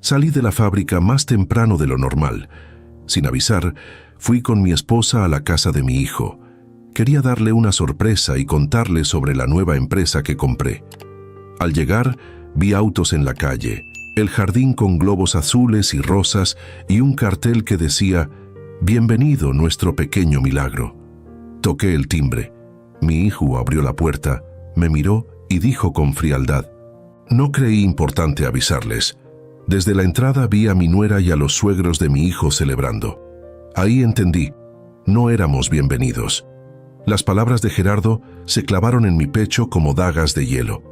Salí de la fábrica más temprano de lo normal. Sin avisar, fui con mi esposa a la casa de mi hijo. Quería darle una sorpresa y contarle sobre la nueva empresa que compré. Al llegar, vi autos en la calle, el jardín con globos azules y rosas y un cartel que decía: «Bienvenido, nuestro pequeño milagro». Toqué el timbre. Mi hijo abrió la puerta, me miró y dijo con frialdad: «No creí importante avisarles». Desde la entrada vi a mi nuera y a los suegros de mi hijo celebrando. Ahí entendí, no éramos bienvenidos. Las palabras de Gerardo se clavaron en mi pecho como dagas de hielo.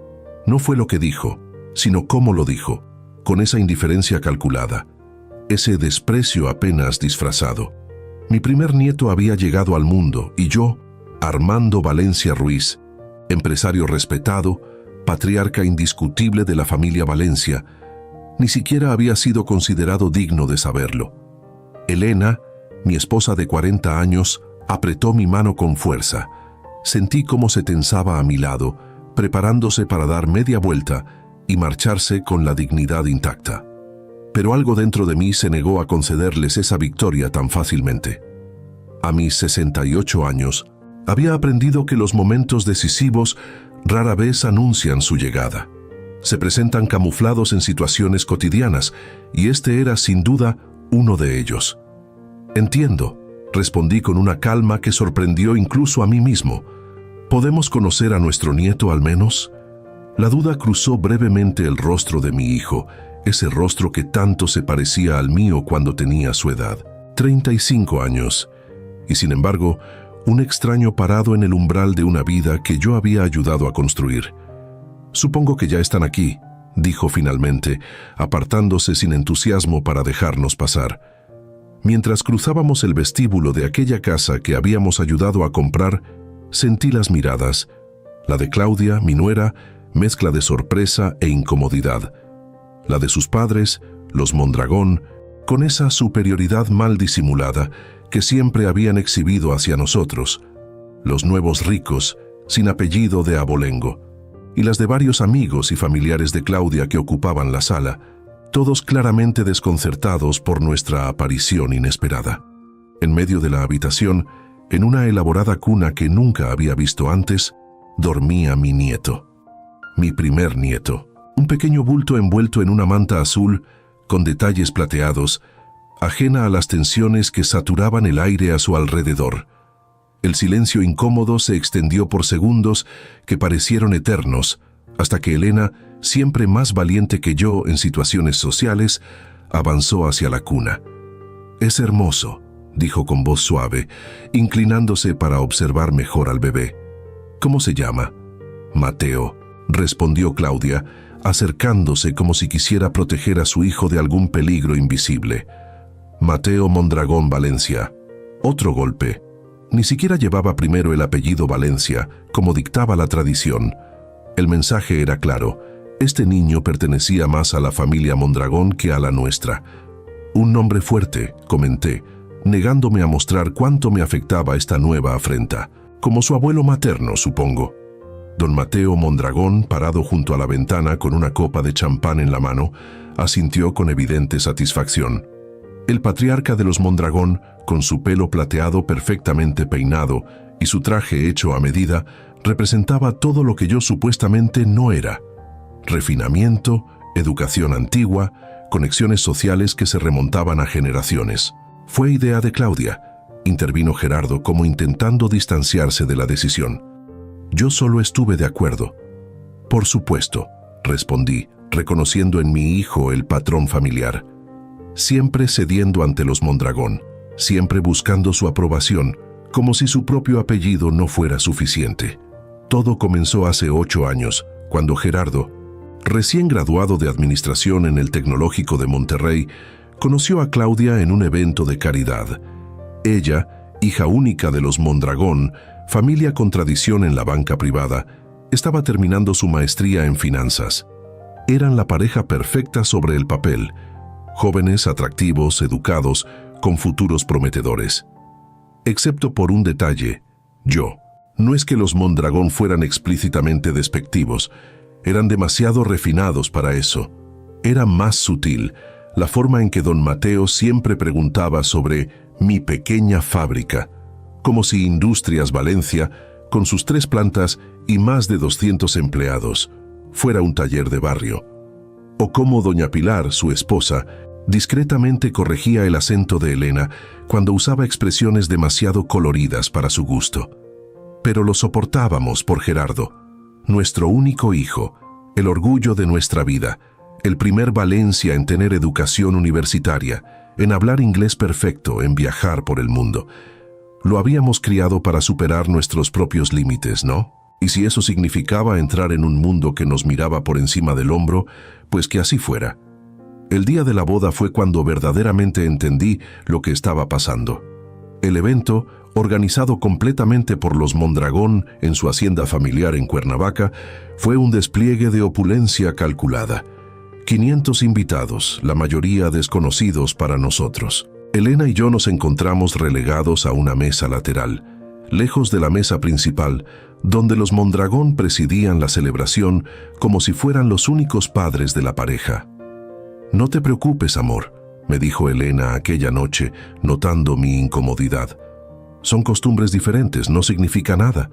No fue lo que dijo, sino cómo lo dijo, con esa indiferencia calculada, ese desprecio apenas disfrazado. Mi primer nieto había llegado al mundo y yo, Armando Valencia Ruiz, empresario respetado, patriarca indiscutible de la familia Valencia, ni siquiera había sido considerado digno de saberlo. Elena, mi esposa de 40 años, apretó mi mano con fuerza. Sentí cómo se tensaba a mi lado, preparándose para dar media vuelta y marcharse con la dignidad intacta. Pero algo dentro de mí se negó a concederles esa victoria tan fácilmente. A mis 68 años, había aprendido que los momentos decisivos rara vez anuncian su llegada. Se presentan camuflados en situaciones cotidianas, y este era sin duda uno de ellos. «Entiendo», respondí con una calma que sorprendió incluso a mí mismo. «¿Podemos conocer a nuestro nieto al menos?». La duda cruzó brevemente el rostro de mi hijo, ese rostro que tanto se parecía al mío cuando tenía su edad, 35 años, y sin embargo, un extraño parado en el umbral de una vida que yo había ayudado a construir. «Supongo que ya están aquí», dijo finalmente, apartándose sin entusiasmo para dejarnos pasar. Mientras cruzábamos el vestíbulo de aquella casa que habíamos ayudado a comprar, sentí las miradas, la de Claudia, mi nuera, mezcla de sorpresa e incomodidad, la de sus padres, los Mondragón, con esa superioridad mal disimulada que siempre habían exhibido hacia nosotros, los nuevos ricos, sin apellido de abolengo, y las de varios amigos y familiares de Claudia que ocupaban la sala, todos claramente desconcertados por nuestra aparición inesperada. En medio de la habitación, en una elaborada cuna que nunca había visto antes, dormía mi nieto. Mi primer nieto, un pequeño bulto envuelto en una manta azul, con detalles plateados, ajena a las tensiones que saturaban el aire a su alrededor. El silencio incómodo se extendió por segundos que parecieron eternos, hasta que Elena, siempre más valiente que yo en situaciones sociales, avanzó hacia la cuna. «Es hermoso», dijo con voz suave, inclinándose para observar mejor al bebé. «¿Cómo se llama?» «Mateo», respondió Claudia, acercándose como si quisiera proteger a su hijo de algún peligro invisible. «Mateo Mondragón Valencia». Otro golpe. Ni siquiera llevaba primero el apellido Valencia, como dictaba la tradición. El mensaje era claro. Este niño pertenecía más a la familia Mondragón que a la nuestra. «Un nombre fuerte», comenté, negándome a mostrar cuánto me afectaba esta nueva afrenta. «Como su abuelo materno, supongo». Don Mateo Mondragón, parado junto a la ventana con una copa de champán en la mano, asintió con evidente satisfacción. El patriarca de los Mondragón, con su pelo plateado perfectamente peinado y su traje hecho a medida, representaba todo lo que yo supuestamente no era. Refinamiento, educación antigua, conexiones sociales que se remontaban a generaciones. «Fue idea de Claudia», intervino Gerardo como intentando distanciarse de la decisión. «Yo solo estuve de acuerdo». «Por supuesto», respondí, reconociendo en mi hijo el patrón familiar. Siempre cediendo ante los Mondragón, siempre buscando su aprobación, como si su propio apellido no fuera suficiente. Todo comenzó hace 8 años, cuando Gerardo, recién graduado de Administración en el Tecnológico de Monterrey, conoció a Claudia en un evento de caridad. Ella, hija única de los Mondragón, familia con tradición en la banca privada, estaba terminando su maestría en finanzas. Eran la pareja perfecta sobre el papel, jóvenes, atractivos, educados, con futuros prometedores. Excepto por un detalle, yo. No es que los Mondragón fueran explícitamente despectivos, eran demasiado refinados para eso. Era más sutil, la forma en que don Mateo siempre preguntaba sobre mi pequeña fábrica, como si Industrias Valencia, con sus 3 plantas y más de 200 empleados, fuera un taller de barrio. O cómo doña Pilar, su esposa, discretamente corregía el acento de Elena cuando usaba expresiones demasiado coloridas para su gusto. Pero lo soportábamos por Gerardo, nuestro único hijo, el orgullo de nuestra vida, el primer Valencia en tener educación universitaria, en hablar inglés perfecto, en viajar por el mundo. Lo habíamos criado para superar nuestros propios límites, ¿no? Y si eso significaba entrar en un mundo que nos miraba por encima del hombro, pues que así fuera. El día de la boda fue cuando verdaderamente entendí lo que estaba pasando. El evento, organizado completamente por los Mondragón en su hacienda familiar en Cuernavaca, fue un despliegue de opulencia calculada. 500 invitados, la mayoría desconocidos para nosotros. Elena y yo nos encontramos relegados a una mesa lateral, lejos de la mesa principal, donde los Mondragón presidían la celebración como si fueran los únicos padres de la pareja. «No te preocupes, amor», me dijo Elena aquella noche, notando mi incomodidad. «Son costumbres diferentes, no significa nada»,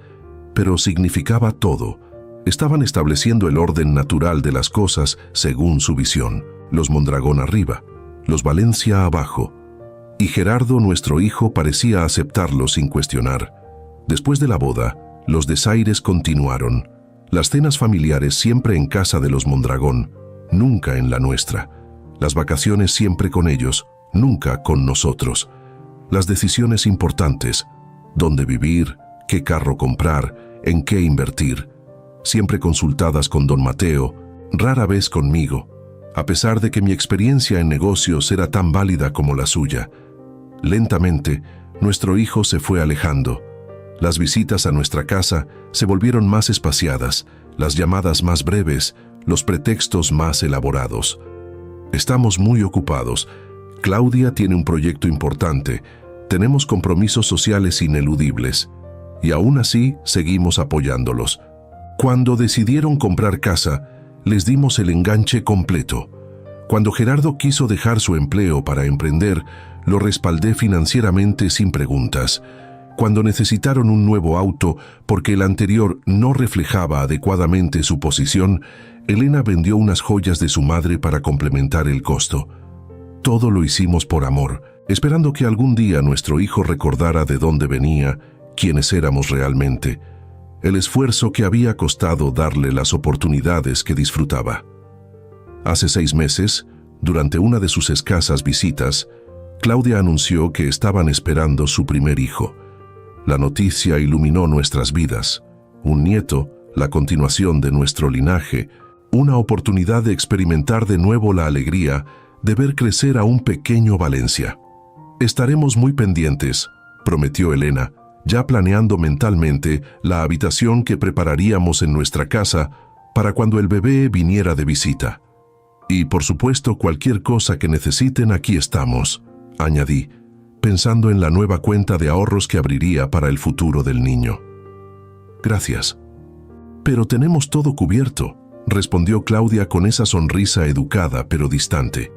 pero significaba todo. Estaban estableciendo el orden natural de las cosas según su visión. Los Mondragón arriba, los Valencia abajo. Y Gerardo, nuestro hijo, parecía aceptarlo sin cuestionar. Después de la boda, los desaires continuaron. Las cenas familiares siempre en casa de los Mondragón, nunca en la nuestra. Las vacaciones siempre con ellos, nunca con nosotros. Las decisiones importantes, dónde vivir, qué carro comprar, en qué invertir, siempre consultadas con don Mateo, rara vez conmigo, a pesar de que mi experiencia en negocios era tan válida como la suya. Lentamente, nuestro hijo se fue alejando. Las visitas a nuestra casa se volvieron más espaciadas, las llamadas más breves, los pretextos más elaborados. Estamos muy ocupados. Claudia tiene un proyecto importante, tenemos compromisos sociales ineludibles, y aún así seguimos apoyándolos. Cuando decidieron comprar casa, les dimos el enganche completo. Cuando Gerardo quiso dejar su empleo para emprender, lo respaldé financieramente sin preguntas. Cuando necesitaron un nuevo auto porque el anterior no reflejaba adecuadamente su posición, Elena vendió unas joyas de su madre para complementar el costo. Todo lo hicimos por amor, esperando que algún día nuestro hijo recordara de dónde venía, quiénes éramos realmente, el esfuerzo que había costado darle las oportunidades que disfrutaba. Hace 6 meses, durante una de sus escasas visitas, Claudia anunció que estaban esperando su primer hijo. La noticia iluminó nuestras vidas. Un nieto, la continuación de nuestro linaje, una oportunidad de experimentar de nuevo la alegría de ver crecer a un pequeño Valencia. «Estaremos muy pendientes», prometió Elena, ya planeando mentalmente la habitación que prepararíamos en nuestra casa para cuando el bebé viniera de visita. «Y por supuesto cualquier cosa que necesiten, aquí estamos», añadí, pensando en la nueva cuenta de ahorros que abriría para el futuro del niño. «Gracias». «Pero tenemos todo cubierto», respondió Claudia con esa sonrisa educada pero distante.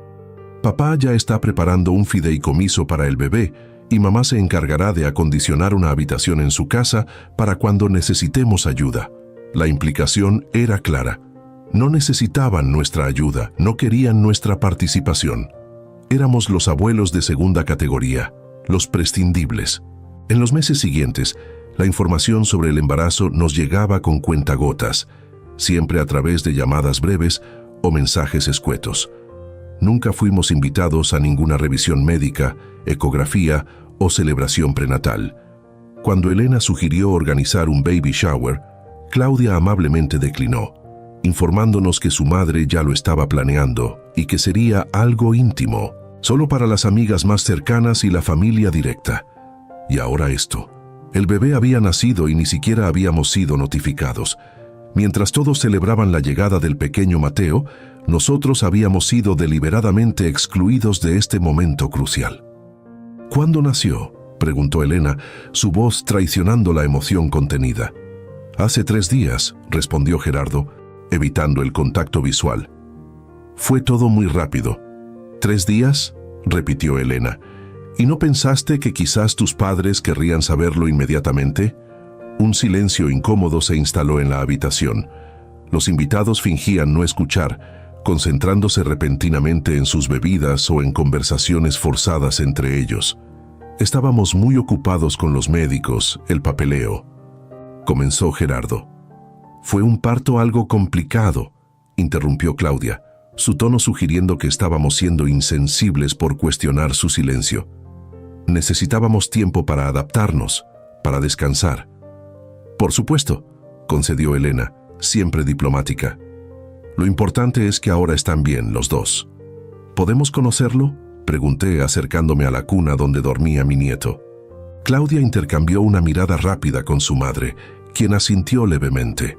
«Papá ya está preparando un fideicomiso para el bebé y mamá se encargará de acondicionar una habitación en su casa para cuando necesitemos ayuda». La implicación era clara. No necesitaban nuestra ayuda, no querían nuestra participación. Éramos los abuelos de segunda categoría, los prescindibles. En los meses siguientes, la información sobre el embarazo nos llegaba con cuentagotas, siempre a través de llamadas breves o mensajes escuetos. Nunca fuimos invitados a ninguna revisión médica, ecografía o celebración prenatal. Cuando Elena sugirió organizar un baby shower, Claudia amablemente declinó, informándonos que su madre ya lo estaba planeando y que sería algo íntimo, solo para las amigas más cercanas y la familia directa. Y ahora esto. El bebé había nacido y ni siquiera habíamos sido notificados. Mientras todos celebraban la llegada del pequeño Mateo, nosotros habíamos sido deliberadamente excluidos de este momento crucial. «¿Cuándo nació?», preguntó Elena, su voz traicionando la emoción contenida. «Hace 3 días», respondió Gerardo, evitando el contacto visual. «Fue todo muy rápido. ¿3 días? Repitió Elena. ¿Y no pensaste que quizás tus padres querrían saberlo inmediatamente? Un silencio incómodo se instaló en la habitación. Los invitados fingían no escuchar, concentrándose repentinamente en sus bebidas o en conversaciones forzadas entre ellos. Estábamos muy ocupados con los médicos, el papeleo. Comenzó Gerardo. «Fue un parto algo complicado», interrumpió Claudia, su tono sugiriendo que estábamos siendo insensibles por cuestionar su silencio. Necesitábamos tiempo para adaptarnos, para descansar. «Por supuesto», concedió Elena, siempre diplomática. «Lo importante es que ahora están bien los dos». «¿Podemos conocerlo?», pregunté acercándome a la cuna donde dormía mi nieto. Claudia intercambió una mirada rápida con su madre, quien asintió levemente.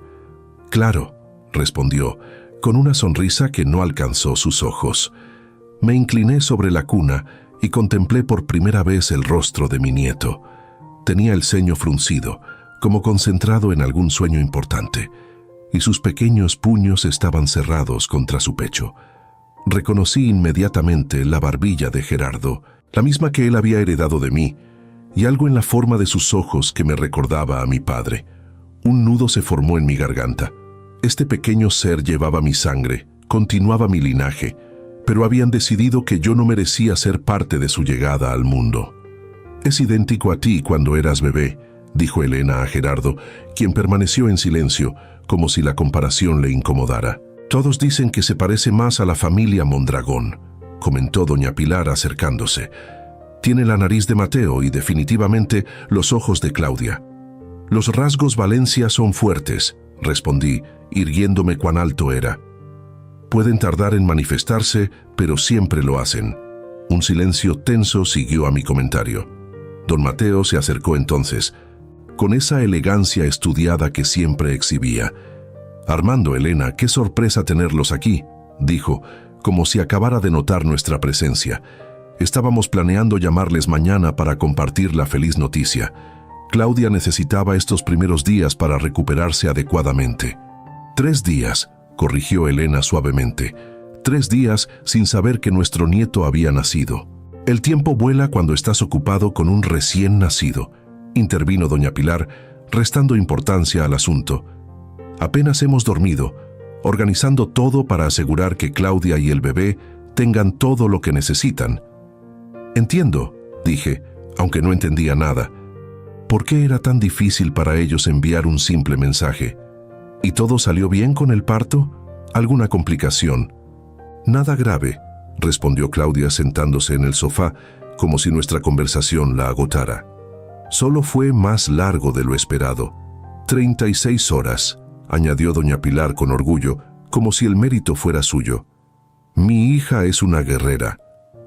«Claro», respondió, con una sonrisa que no alcanzó sus ojos. Me incliné sobre la cuna y contemplé por primera vez el rostro de mi nieto. Tenía el ceño fruncido, como concentrado en algún sueño importante, y sus pequeños puños estaban cerrados contra su pecho. Reconocí inmediatamente la barbilla de Gerardo, la misma que él había heredado de mí, y algo en la forma de sus ojos que me recordaba a mi padre. Un nudo se formó en mi garganta. Este pequeño ser llevaba mi sangre, continuaba mi linaje, pero habían decidido que yo no merecía ser parte de su llegada al mundo. «Es idéntico a ti cuando eras bebé», dijo Elena a Gerardo, quien permaneció en silencio, como si la comparación le incomodara. «Todos dicen que se parece más a la familia Mondragón», comentó doña Pilar acercándose. «Tiene la nariz de Mateo y definitivamente los ojos de Claudia». «Los rasgos Valencia son fuertes», respondí, irguiéndome cuán alto era. «Pueden tardar en manifestarse, pero siempre lo hacen». Un silencio tenso siguió a mi comentario. Don Mateo se acercó entonces, con esa elegancia estudiada que siempre exhibía. «Armando, Elena, qué sorpresa tenerlos aquí», dijo, como si acabara de notar nuestra presencia. «Estábamos planeando llamarles mañana para compartir la feliz noticia. Claudia necesitaba estos primeros días para recuperarse adecuadamente». 3 días, corrigió Elena suavemente. 3 días sin saber que nuestro nieto había nacido. «El tiempo vuela cuando estás ocupado con un recién nacido», intervino doña Pilar, restando importancia al asunto. «Apenas hemos dormido, organizando todo para asegurar que Claudia y el bebé tengan todo lo que necesitan». «Entiendo», dije, aunque no entendía nada. ¿Por qué era tan difícil para ellos enviar un simple mensaje? ¿Y todo salió bien con el parto? ¿Alguna complicación?» «Nada grave», respondió Claudia sentándose en el sofá, como si nuestra conversación la agotara. «Solo fue más largo de lo esperado. 36 horas», añadió doña Pilar con orgullo, como si el mérito fuera suyo. «Mi hija es una guerrera».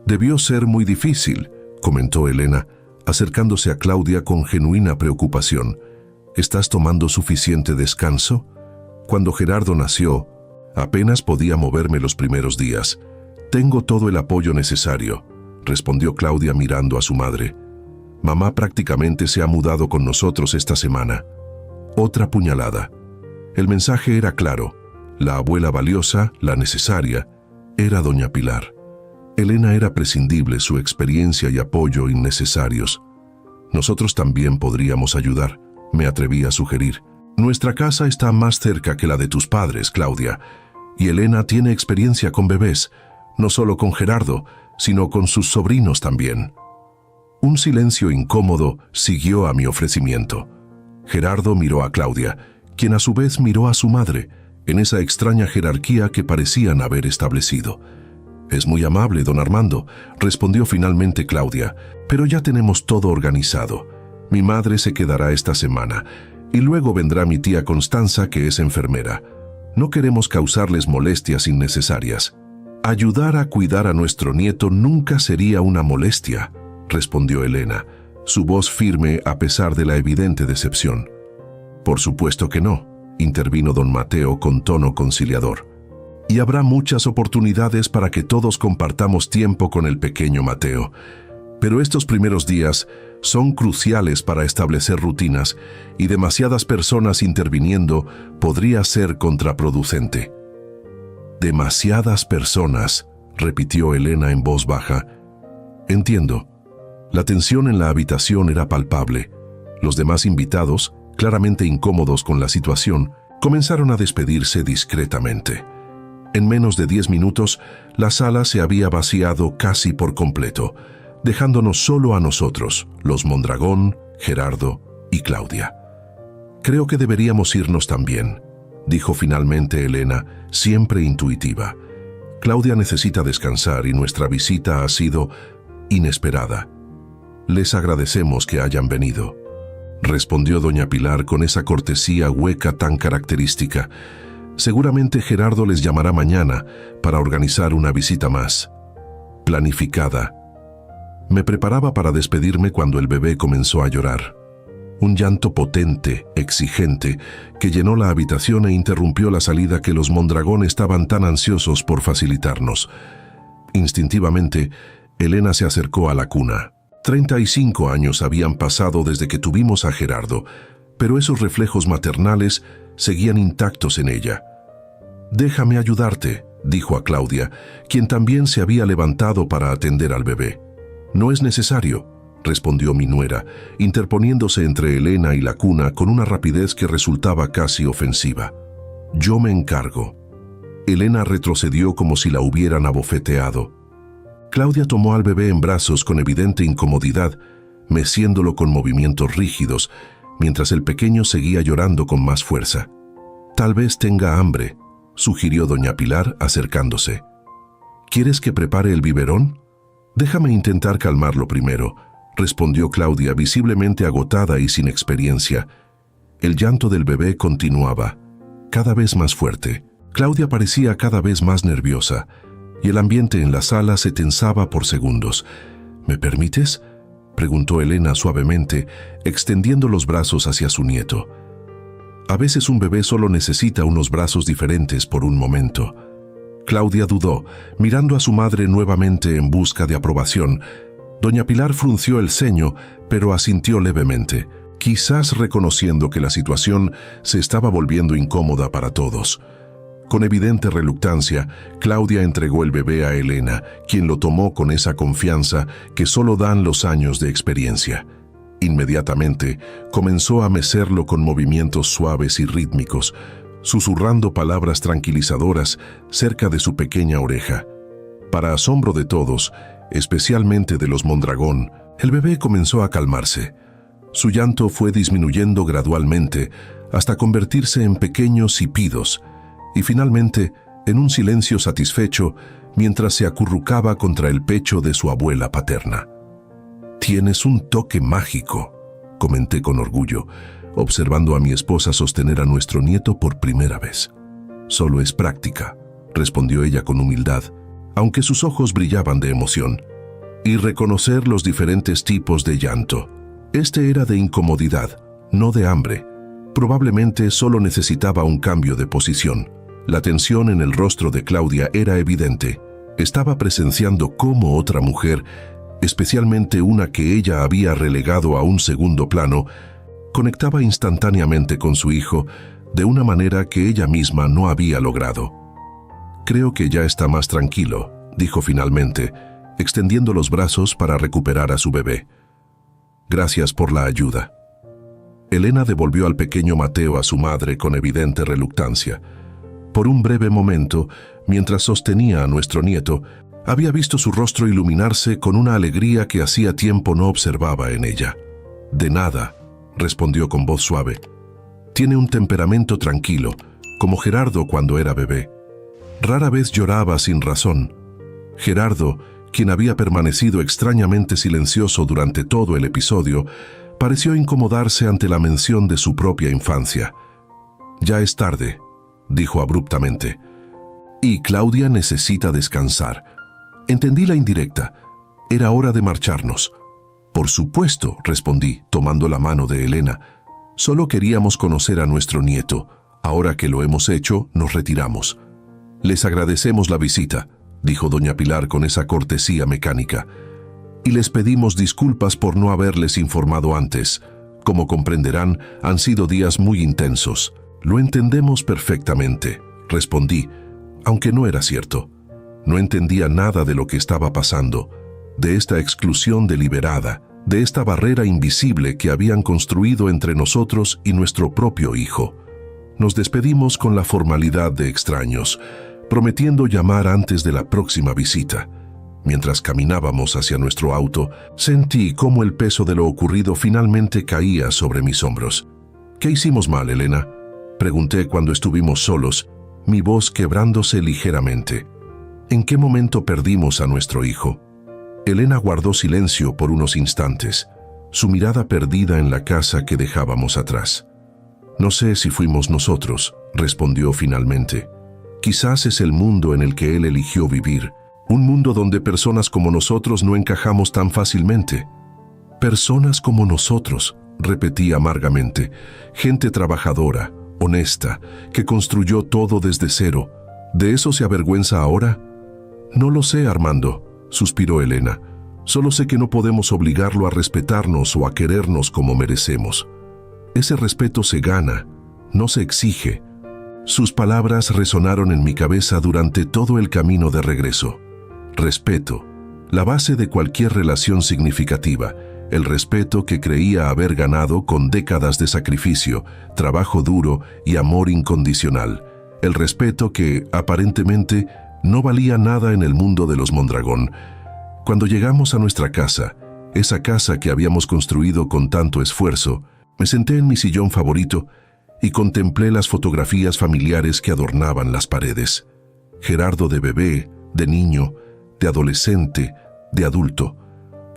«Debió ser muy difícil», comentó Elena, acercándose a Claudia con genuina preocupación. «¿Estás tomando suficiente descanso?» Cuando Gerardo nació, apenas podía moverme los primeros días. «Tengo todo el apoyo necesario», respondió Claudia mirando a su madre. «Mamá prácticamente se ha mudado con nosotros esta semana». Otra puñalada. El mensaje era claro. La abuela valiosa, la necesaria, era doña Pilar. Elena era prescindible, su experiencia y apoyo innecesarios. «Nosotros también podríamos ayudar», me atreví a sugerir. «Nuestra casa está más cerca que la de tus padres, Claudia, y Elena tiene experiencia con bebés, no solo con Gerardo, sino con sus sobrinos también». Un silencio incómodo siguió a mi ofrecimiento. Gerardo miró a Claudia, quien a su vez miró a su madre, en esa extraña jerarquía que parecían haber establecido. «Es muy amable, don Armando», respondió finalmente Claudia, «pero ya tenemos todo organizado. Mi madre se quedará esta semana, y luego vendrá mi tía Constanza, que es enfermera. No queremos causarles molestias innecesarias». «Ayudar a cuidar a nuestro nieto nunca sería una molestia», respondió Elena, su voz firme a pesar de la evidente decepción. «Por supuesto que no», intervino don Mateo con tono conciliador. «Y habrá muchas oportunidades para que todos compartamos tiempo con el pequeño Mateo. Pero estos primeros días son cruciales para establecer rutinas y demasiadas personas interviniendo podría ser contraproducente». «Demasiadas personas», repitió Elena en voz baja. Entiendo. La tensión en la habitación era palpable. Los demás invitados, claramente incómodos con la situación, comenzaron a despedirse discretamente. En menos de 10 minutos, la sala se había vaciado casi por completo, dejándonos solo a nosotros, los Mondragón, Gerardo y Claudia. Creo que deberíamos irnos también, dijo finalmente Elena, siempre intuitiva. Claudia necesita descansar y nuestra visita ha sido inesperada. Les agradecemos que hayan venido, respondió doña Pilar con esa cortesía hueca tan característica. Seguramente Gerardo les llamará mañana para organizar una visita más. Planificada. Me preparaba para despedirme cuando el bebé comenzó a llorar. Un llanto potente, exigente, que llenó la habitación e interrumpió la salida que los Mondragón estaban tan ansiosos por facilitarnos. Instintivamente, Elena se acercó a la cuna. 35 años habían pasado desde que tuvimos a Gerardo, pero esos reflejos maternales seguían intactos en ella. «Déjame ayudarte», dijo a Claudia, quien también se había levantado para atender al bebé. «No es necesario», respondió mi nuera, interponiéndose entre Elena y la cuna con una rapidez que resultaba casi ofensiva. «Yo me encargo». Elena retrocedió como si la hubieran abofeteado. Claudia tomó al bebé en brazos con evidente incomodidad, meciéndolo con movimientos rígidos, mientras el pequeño seguía llorando con más fuerza. «Tal vez tenga hambre», sugirió doña Pilar acercándose. «¿Quieres que prepare el biberón?» «Déjame intentar calmarlo primero», respondió Claudia, visiblemente agotada y sin experiencia. El llanto del bebé continuaba, cada vez más fuerte. Claudia parecía cada vez más nerviosa, y el ambiente en la sala se tensaba por segundos. «¿Me permites?», preguntó Elena suavemente, extendiendo los brazos hacia su nieto. A veces un bebé solo necesita unos brazos diferentes por un momento. Claudia dudó, mirando a su madre nuevamente en busca de aprobación. Doña Pilar frunció el ceño, pero asintió levemente, quizás reconociendo que la situación se estaba volviendo incómoda para todos. Con evidente reluctancia, Claudia entregó el bebé a Elena, quien lo tomó con esa confianza que solo dan los años de experiencia. Inmediatamente, comenzó a mecerlo con movimientos suaves y rítmicos, susurrando palabras tranquilizadoras cerca de su pequeña oreja. Para asombro de todos, especialmente de los Mondragón, el bebé comenzó a calmarse. Su llanto fue disminuyendo gradualmente hasta convertirse en pequeños sipidos y finalmente en un silencio satisfecho mientras se acurrucaba contra el pecho de su abuela paterna. «Tienes un toque mágico», comenté con orgullo, observando a mi esposa sostener a nuestro nieto por primera vez. «Solo es práctica», respondió ella con humildad, aunque sus ojos brillaban de emoción. «Y reconocer los diferentes tipos de llanto. Este era de incomodidad, no de hambre. Probablemente solo necesitaba un cambio de posición». La tensión en el rostro de Claudia era evidente. Estaba presenciando cómo otra mujer, especialmente una que ella había relegado a un segundo plano, conectaba instantáneamente con su hijo de una manera que ella misma no había logrado. «Creo que ya está más tranquilo», dijo finalmente, extendiendo los brazos para recuperar a su bebé. «Gracias por la ayuda». Elena devolvió al pequeño Mateo a su madre con evidente reluctancia. Por un breve momento, mientras sostenía a nuestro nieto, había visto su rostro iluminarse con una alegría que hacía tiempo no observaba en ella. «De nada», respondió con voz suave. «Tiene un temperamento tranquilo, como Gerardo cuando era bebé. Rara vez lloraba sin razón. Gerardo, quien había permanecido extrañamente silencioso durante todo el episodio, pareció incomodarse ante la mención de su propia infancia. «Ya es tarde», dijo abruptamente. «Y Claudia necesita descansar». Entendí la indirecta. Era hora de marcharnos. «Por supuesto», respondí, tomando la mano de Elena. «Solo queríamos conocer a nuestro nieto. Ahora que lo hemos hecho, nos retiramos». «Les agradecemos la visita», dijo doña Pilar con esa cortesía mecánica. «Y les pedimos disculpas por no haberles informado antes. Como comprenderán, han sido días muy intensos». «Lo entendemos perfectamente», respondí, aunque no era cierto. No entendía nada de lo que estaba pasando, de esta exclusión deliberada, de esta barrera invisible que habían construido entre nosotros y nuestro propio hijo. Nos despedimos con la formalidad de extraños, prometiendo llamar antes de la próxima visita. Mientras caminábamos hacia nuestro auto, sentí cómo el peso de lo ocurrido finalmente caía sobre mis hombros. «¿Qué hicimos mal, Elena?», pregunté cuando estuvimos solos, mi voz quebrándose ligeramente. «¿En qué momento perdimos a nuestro hijo?». Elena guardó silencio por unos instantes, su mirada perdida en la casa que dejábamos atrás. «No sé si fuimos nosotros», respondió finalmente. «Quizás es el mundo en el que él eligió vivir, un mundo donde personas como nosotros no encajamos tan fácilmente». «Personas como nosotros», repetí amargamente, «gente trabajadora, honesta, que construyó todo desde cero. ¿De eso se avergüenza ahora?». «No lo sé, Armando», suspiró Elena. «Solo sé que no podemos obligarlo a respetarnos o a querernos como merecemos. Ese respeto se gana, no se exige». Sus palabras resonaron en mi cabeza durante todo el camino de regreso. Respeto, la base de cualquier relación significativa, el respeto que creía haber ganado con décadas de sacrificio, trabajo duro y amor incondicional. El respeto que, aparentemente, no valía nada en el mundo de los Mondragón. Cuando llegamos a nuestra casa, esa casa que habíamos construido con tanto esfuerzo, me senté en mi sillón favorito y contemplé las fotografías familiares que adornaban las paredes. Gerardo de bebé, de niño, de adolescente, de adulto.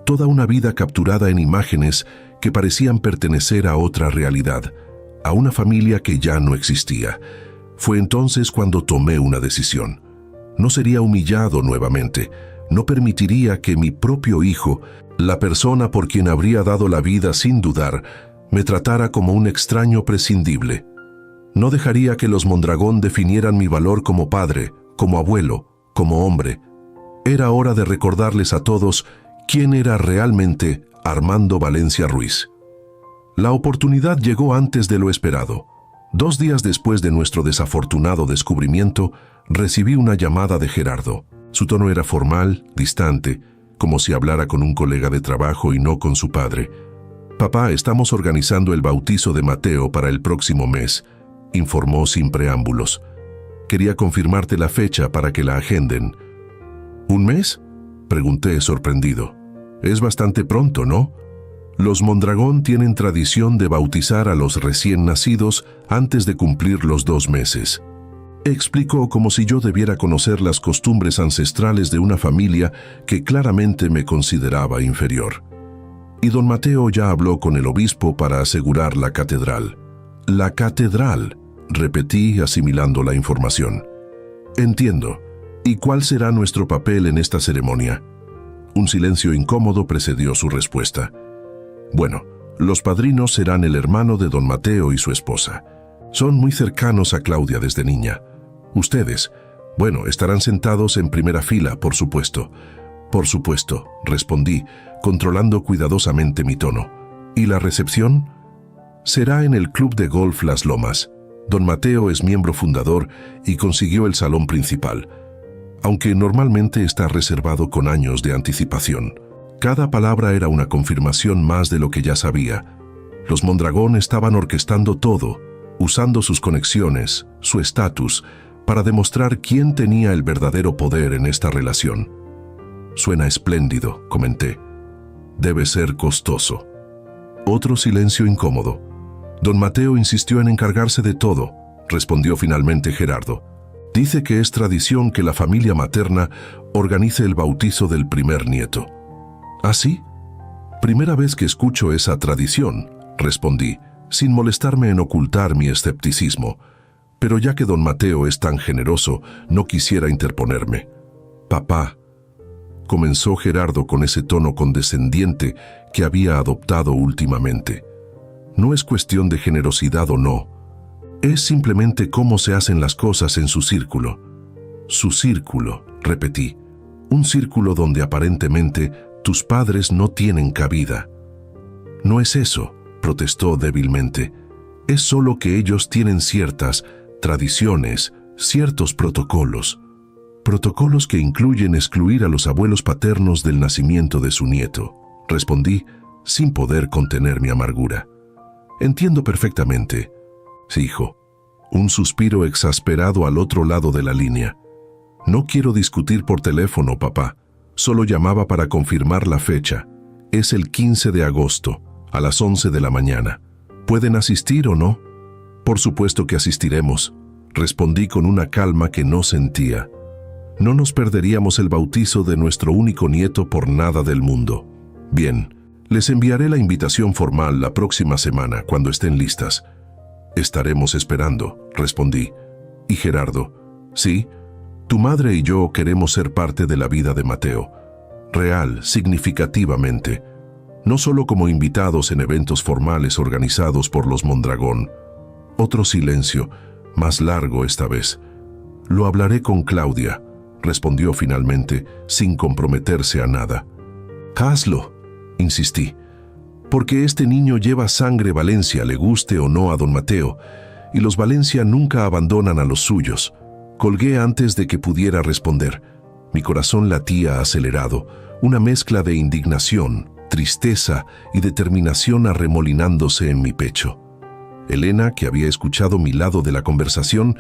Toda una vida capturada en imágenes que parecían pertenecer a otra realidad, a una familia que ya no existía. Fue entonces cuando tomé una decisión. No sería humillado nuevamente. No permitiría que mi propio hijo, la persona por quien habría dado la vida sin dudar, me tratara como un extraño prescindible. No dejaría que los Mondragón definieran mi valor como padre, como abuelo, como hombre. Era hora de recordarles a todos quién era realmente Armando Valencia Ruiz. La oportunidad llegó antes de lo esperado. 2 días después de nuestro desafortunado descubrimiento, recibí una llamada de Gerardo. Su tono era formal, distante, como si hablara con un colega de trabajo y no con su padre. «Papá, estamos organizando el bautizo de Mateo para el próximo mes», informó sin preámbulos. «Quería confirmarte la fecha para que la agenden». «¿Un mes?», pregunté sorprendido. «Es bastante pronto, ¿no? Los Mondragón tienen tradición de bautizar a los recién nacidos antes de cumplir los 2 meses». Explicó como si yo debiera conocer las costumbres ancestrales de una familia que claramente me consideraba inferior. «Y don Mateo ya habló con el obispo para asegurar la catedral». «La catedral», repetí asimilando la información. «Entiendo. ¿Y cuál será nuestro papel en esta ceremonia?». Un silencio incómodo precedió su respuesta. «Bueno, los padrinos serán el hermano de don Mateo y su esposa. Son muy cercanos a Claudia desde niña. Ustedes, bueno, estarán sentados en primera fila, por supuesto». «Por supuesto», respondí, controlando cuidadosamente mi tono. «¿Y la recepción?». «Será en el Club de Golf Las Lomas. Don Mateo es miembro fundador y consiguió el salón principal, aunque normalmente está reservado con años de anticipación». Cada palabra era una confirmación más de lo que ya sabía. Los Mondragón estaban orquestando todo, usando sus conexiones, su estatus, para demostrar quién tenía el verdadero poder en esta relación. «Suena espléndido», comenté. «Debe ser costoso». Otro silencio incómodo. «Don Mateo insistió en encargarse de todo», respondió finalmente Gerardo. «Dice que es tradición que la familia materna organice el bautizo del primer nieto». «¿Ah, sí?». «Primera vez que escucho esa tradición», respondí, sin molestarme en ocultar mi escepticismo. Pero ya que don Mateo es tan generoso, no quisiera interponerme. «Papá», comenzó Gerardo con ese tono condescendiente que había adoptado últimamente. «No es cuestión de generosidad o no. Es simplemente cómo se hacen las cosas en su círculo». «Su círculo», repetí. «Un círculo donde aparentemente tus padres no tienen cabida». «No es eso», protestó débilmente. «Es solo que ellos tienen ciertas tradiciones, ciertos protocolos». Protocolos que incluyen excluir a los abuelos paternos del nacimiento de su nieto, respondí, sin poder contener mi amargura. Entiendo perfectamente. Sí, hijo. Un suspiro exasperado al otro lado de la línea. No quiero discutir por teléfono, papá. Solo llamaba para confirmar la fecha. Es el 15 de agosto, a las 11 de la mañana. ¿Pueden asistir o no? Por supuesto que asistiremos, respondí con una calma que no sentía. No nos perderíamos el bautizo de nuestro único nieto por nada del mundo. Bien, les enviaré la invitación formal la próxima semana, cuando estén listas. Estaremos esperando, respondí. ¿Y Gerardo? Sí, tu madre y yo queremos ser parte de la vida de Mateo. Real, significativamente. No solo como invitados en eventos formales organizados por los Mondragón. Otro silencio, más largo esta vez. Lo hablaré con Claudia, respondió finalmente, sin comprometerse a nada. Hazlo, insistí, porque este niño lleva sangre Valencia, le guste o no a don Mateo, y los Valencia nunca abandonan a los suyos. Colgué antes de que pudiera responder. Mi corazón latía acelerado, una mezcla de indignación, tristeza y determinación arremolinándose en mi pecho. Elena, que había escuchado mi lado de la conversación,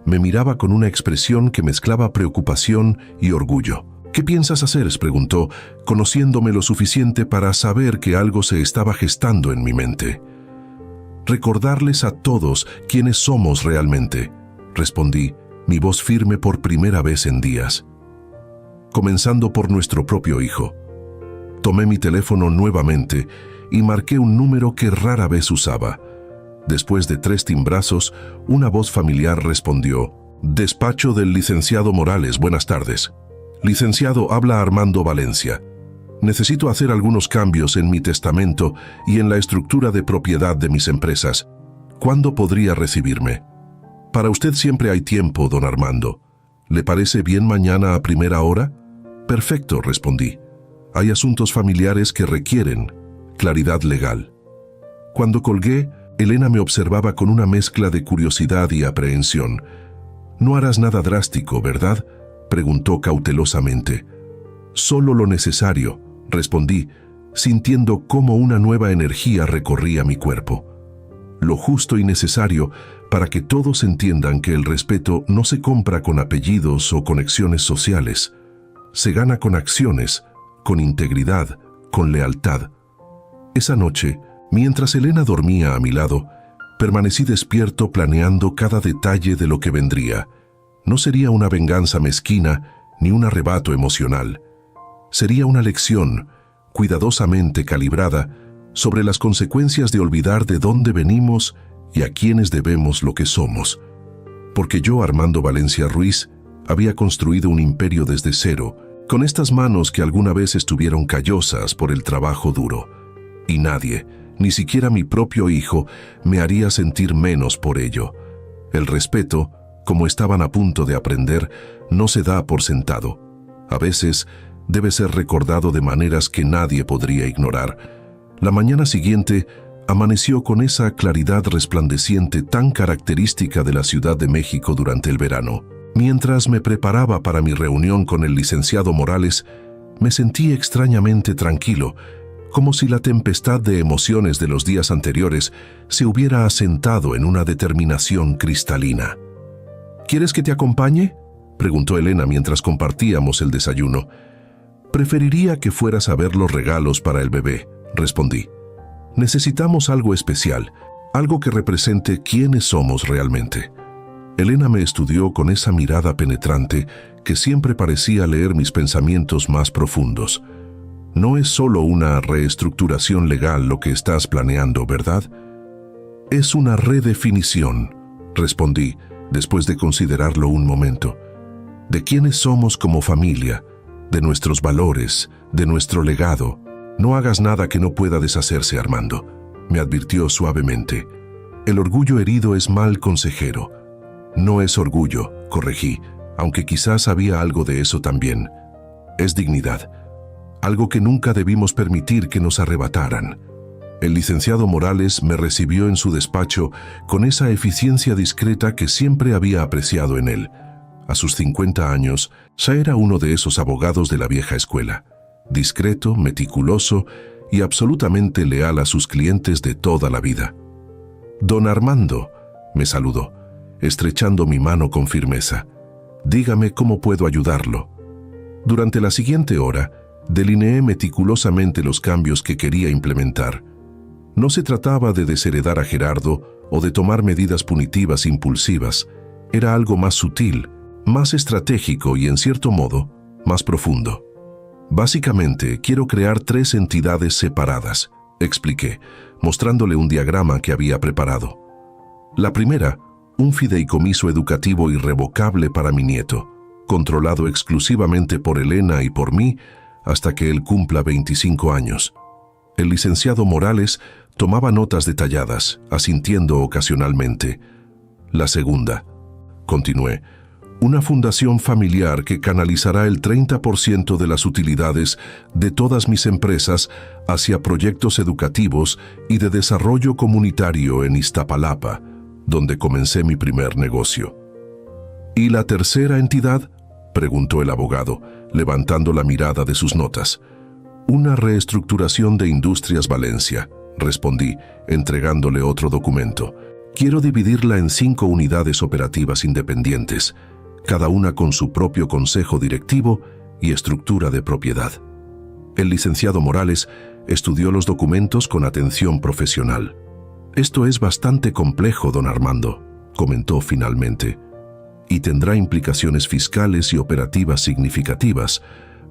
me miraba con una expresión que mezclaba preocupación y orgullo. ¿Qué piensas hacer?, preguntó, conociéndome lo suficiente para saber que algo se estaba gestando en mi mente. Recordarles a todos quiénes somos realmente, respondí, mi voz firme por primera vez en días. Comenzando por nuestro propio hijo. Tomé mi teléfono nuevamente y marqué un número que rara vez usaba. Después de 3 timbrazos, una voz familiar respondió: «Despacho del licenciado Morales, buenas tardes. Licenciado, habla Armando Valencia. Necesito hacer algunos cambios en mi testamento y en la estructura de propiedad de mis empresas. ¿Cuándo podría recibirme?» «Para usted siempre hay tiempo, don Armando. ¿Le parece bien mañana a primera hora?» «Perfecto», respondí. «Hay asuntos familiares que requieren claridad legal». Cuando colgué, Elena me observaba con una mezcla de curiosidad y aprehensión. «No harás nada drástico, ¿verdad?», preguntó cautelosamente. «Solo lo necesario», respondí, sintiendo cómo una nueva energía recorría mi cuerpo. Lo justo y necesario para que todos entiendan que el respeto no se compra con apellidos o conexiones sociales. Se gana con acciones, con integridad, con lealtad. Esa noche, mientras Elena dormía a mi lado, permanecí despierto planeando cada detalle de lo que vendría. No sería una venganza mezquina ni un arrebato emocional. Sería una lección, cuidadosamente calibrada, sobre las consecuencias de olvidar de dónde venimos y a quiénes debemos lo que somos. Porque yo, Armando Valencia Ruiz, había construido un imperio desde cero, con estas manos que alguna vez estuvieron callosas por el trabajo duro. Y nadie, ni siquiera mi propio hijo, me haría sentir menos por ello. El respeto, como estaban a punto de aprender, no se da por sentado. A veces, debe ser recordado de maneras que nadie podría ignorar. La mañana siguiente amaneció con esa claridad resplandeciente tan característica de la Ciudad de México durante el verano. Mientras me preparaba para mi reunión con el licenciado Morales, me sentí extrañamente tranquilo, como si la tempestad de emociones de los días anteriores se hubiera asentado en una determinación cristalina. «¿Quieres que te acompañe?», preguntó Elena mientras compartíamos el desayuno. «Preferiría que fueras a ver los regalos para el bebé», respondí. «Necesitamos algo especial, algo que represente quiénes somos realmente». Elena me estudió con esa mirada penetrante que siempre parecía leer mis pensamientos más profundos. «No es solo una reestructuración legal lo que estás planeando, ¿verdad?». «Es una redefinición», respondí, después de considerarlo un momento. «De quiénes somos como familia, de nuestros valores, de nuestro legado. No hagas nada que no pueda deshacerse, Armando», me advirtió suavemente. «El orgullo herido es mal consejero». «No es orgullo», corregí, aunque quizás había algo de eso también. «Es dignidad, algo que nunca debimos permitir que nos arrebataran». El licenciado Morales me recibió en su despacho con esa eficiencia discreta que siempre había apreciado en él. a sus 50 años, ya era uno de esos abogados de la vieja escuela, discreto, meticuloso y absolutamente leal a sus clientes de toda la vida. «Don Armando», me saludó, estrechando mi mano con firmeza. «Dígame cómo puedo ayudarlo». Durante la siguiente hora, delineé meticulosamente los cambios que quería implementar. No se trataba de desheredar a Gerardo o de tomar medidas punitivas impulsivas. Era algo más sutil, más estratégico y, en cierto modo, más profundo. «Básicamente, quiero crear 3 entidades separadas», expliqué, mostrándole un diagrama que había preparado. La primera, un fideicomiso educativo irrevocable para mi nieto, controlado exclusivamente por Elena y por mí hasta que él cumpla 25 años. El licenciado Morales tomaba notas detalladas, asintiendo ocasionalmente. La segunda, continué, una fundación familiar que canalizará el 30% de las utilidades de todas mis empresas hacia proyectos educativos y de desarrollo comunitario en Iztapalapa, donde comencé mi primer negocio. ¿Y la tercera entidad?, preguntó el abogado, levantando la mirada de sus notas. «Una reestructuración de Industrias Valencia», respondí, entregándole otro documento. «Quiero dividirla en 5 unidades operativas independientes, cada una con su propio consejo directivo y estructura de propiedad». El licenciado Morales estudió los documentos con atención profesional. «Esto es bastante complejo, don Armando», comentó finalmente, «y tendrá implicaciones fiscales y operativas significativas.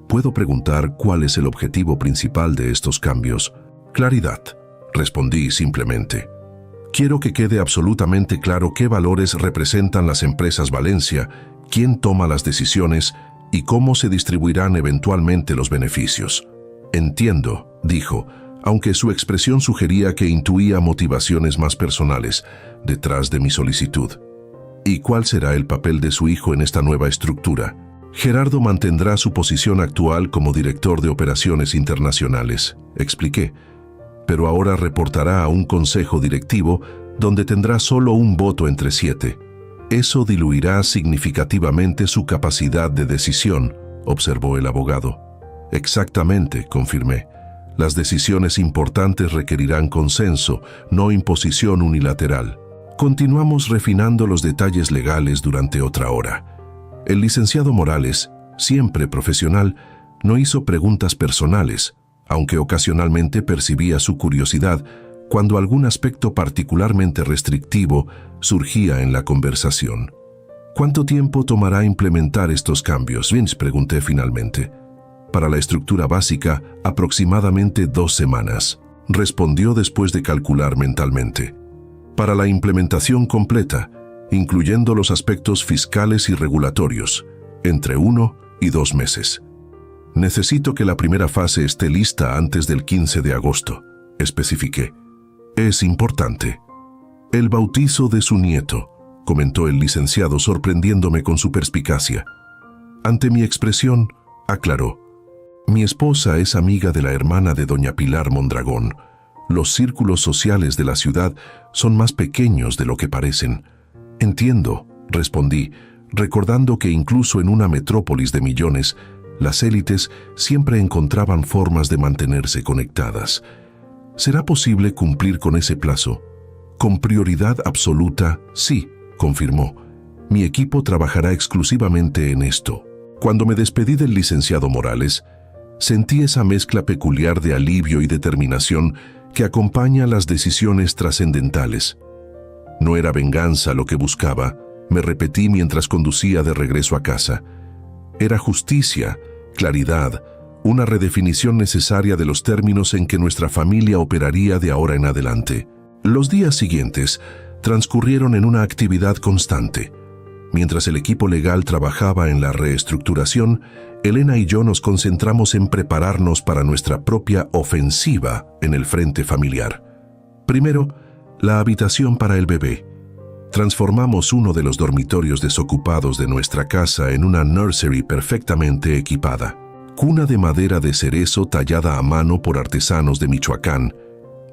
¿Puedo preguntar cuál es el objetivo principal de estos cambios?» «Claridad», respondí simplemente. «Quiero que quede absolutamente claro qué valores representan las empresas Valencia, quién toma las decisiones y cómo se distribuirán eventualmente los beneficios». «Entiendo», dijo, aunque su expresión sugería que intuía motivaciones más personales detrás de mi solicitud. «¿Y cuál será el papel de su hijo en esta nueva estructura?» «Gerardo mantendrá su posición actual como director de operaciones internacionales», expliqué, «pero ahora reportará a un consejo directivo donde tendrá solo un voto entre 7. Eso diluirá significativamente su capacidad de decisión», observó el abogado. «Exactamente», confirmé. «Las decisiones importantes requerirán consenso, no imposición unilateral». Continuamos refinando los detalles legales durante otra hora. El licenciado Morales, siempre profesional, no hizo preguntas personales, aunque ocasionalmente percibía su curiosidad cuando algún aspecto particularmente restrictivo surgía en la conversación. «¿Cuánto tiempo tomará implementar estos cambios, Vince?», pregunté finalmente. «Para la estructura básica, aproximadamente 2 semanas», respondió después de calcular mentalmente. «Para la implementación completa, incluyendo los aspectos fiscales y regulatorios, entre 1 y 2 meses. Necesito que la primera fase esté lista antes del 15 de agosto, especifiqué. «Es importante». «El bautizo de su nieto», comentó el licenciado, sorprendiéndome con su perspicacia. Ante mi expresión, aclaró: «Mi esposa es amiga de la hermana de doña Pilar Mondragón. Los círculos sociales de la ciudad son más pequeños de lo que parecen». «Entiendo», respondí, recordando que incluso en una metrópolis de millones, las élites siempre encontraban formas de mantenerse conectadas. «¿Será posible cumplir con ese plazo?» «Con prioridad absoluta, sí», confirmó. «Mi equipo trabajará exclusivamente en esto». Cuando me despedí del licenciado Morales, sentí esa mezcla peculiar de alivio y determinación que acompaña las decisiones trascendentales. No era venganza lo que buscaba, me repetí mientras conducía de regreso a casa. Era justicia, claridad, una redefinición necesaria de los términos en que nuestra familia operaría de ahora en adelante. Los días siguientes transcurrieron en una actividad constante. Mientras el equipo legal trabajaba en la reestructuración, Elena y yo nos concentramos en prepararnos para nuestra propia ofensiva en el frente familiar. Primero, la habitación para el bebé. Transformamos uno de los dormitorios desocupados de nuestra casa en una nursery perfectamente equipada. Cuna de madera de cerezo tallada a mano por artesanos de Michoacán,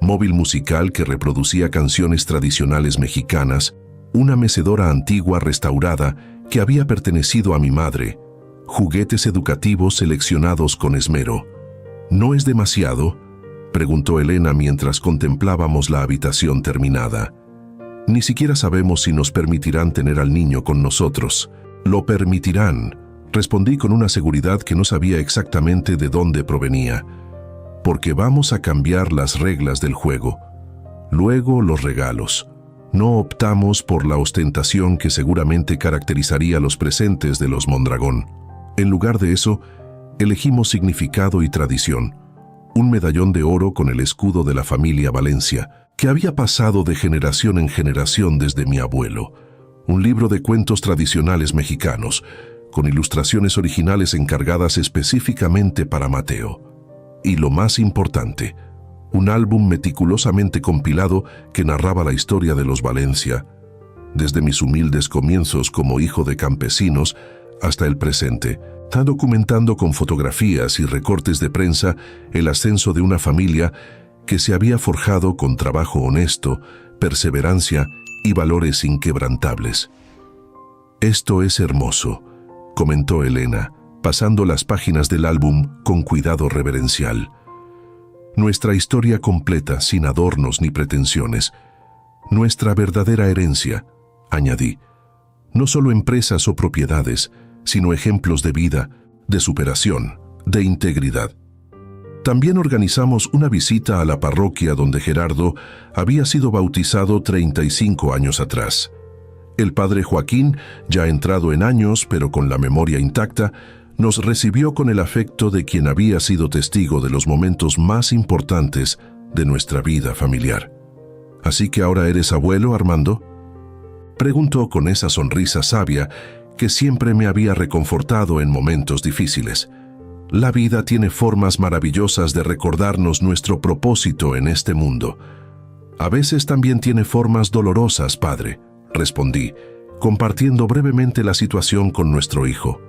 móvil musical que reproducía canciones tradicionales mexicanas, una mecedora antigua restaurada que había pertenecido a mi madre, juguetes educativos seleccionados con esmero. ¿No es demasiado?, preguntó Elena mientras contemplábamos la habitación terminada. Ni siquiera sabemos si nos permitirán tener al niño con nosotros. Lo permitirán, respondí con una seguridad que no sabía exactamente de dónde provenía. Porque vamos a cambiar las reglas del juego. Luego los regalos. No optamos por la ostentación que seguramente caracterizaría los presentes de los Mondragón. En lugar de eso, elegimos significado y tradición. Un medallón de oro con el escudo de la familia Valencia, que había pasado de generación en generación desde mi abuelo. Un libro de cuentos tradicionales mexicanos, con ilustraciones originales encargadas específicamente para Mateo. Y lo más importante, un álbum meticulosamente compilado que narraba la historia de los Valencia, desde mis humildes comienzos como hijo de campesinos hasta el presente, documentando con fotografías y recortes de prensa el ascenso de una familia que se había forjado con trabajo honesto, perseverancia y valores inquebrantables. «Esto es hermoso», comentó Elena, pasando las páginas del álbum con cuidado reverencial. «Nuestra historia completa, sin adornos ni pretensiones. Nuestra verdadera herencia», añadí. «No solo empresas o propiedades, sino ejemplos de vida, de superación, de integridad». También organizamos una visita a la parroquia donde Gerardo había sido bautizado 35 años atrás. El padre Joaquín, ya entrado en años pero con la memoria intacta, nos recibió con el afecto de quien había sido testigo de los momentos más importantes de nuestra vida familiar. «¿Así que ahora eres abuelo, Armando?», preguntó con esa sonrisa sabia que siempre me había reconfortado en momentos difíciles. «La vida tiene formas maravillosas de recordarnos nuestro propósito en este mundo. A veces también tiene formas dolorosas, padre», respondí, compartiendo brevemente la situación con nuestro hijo.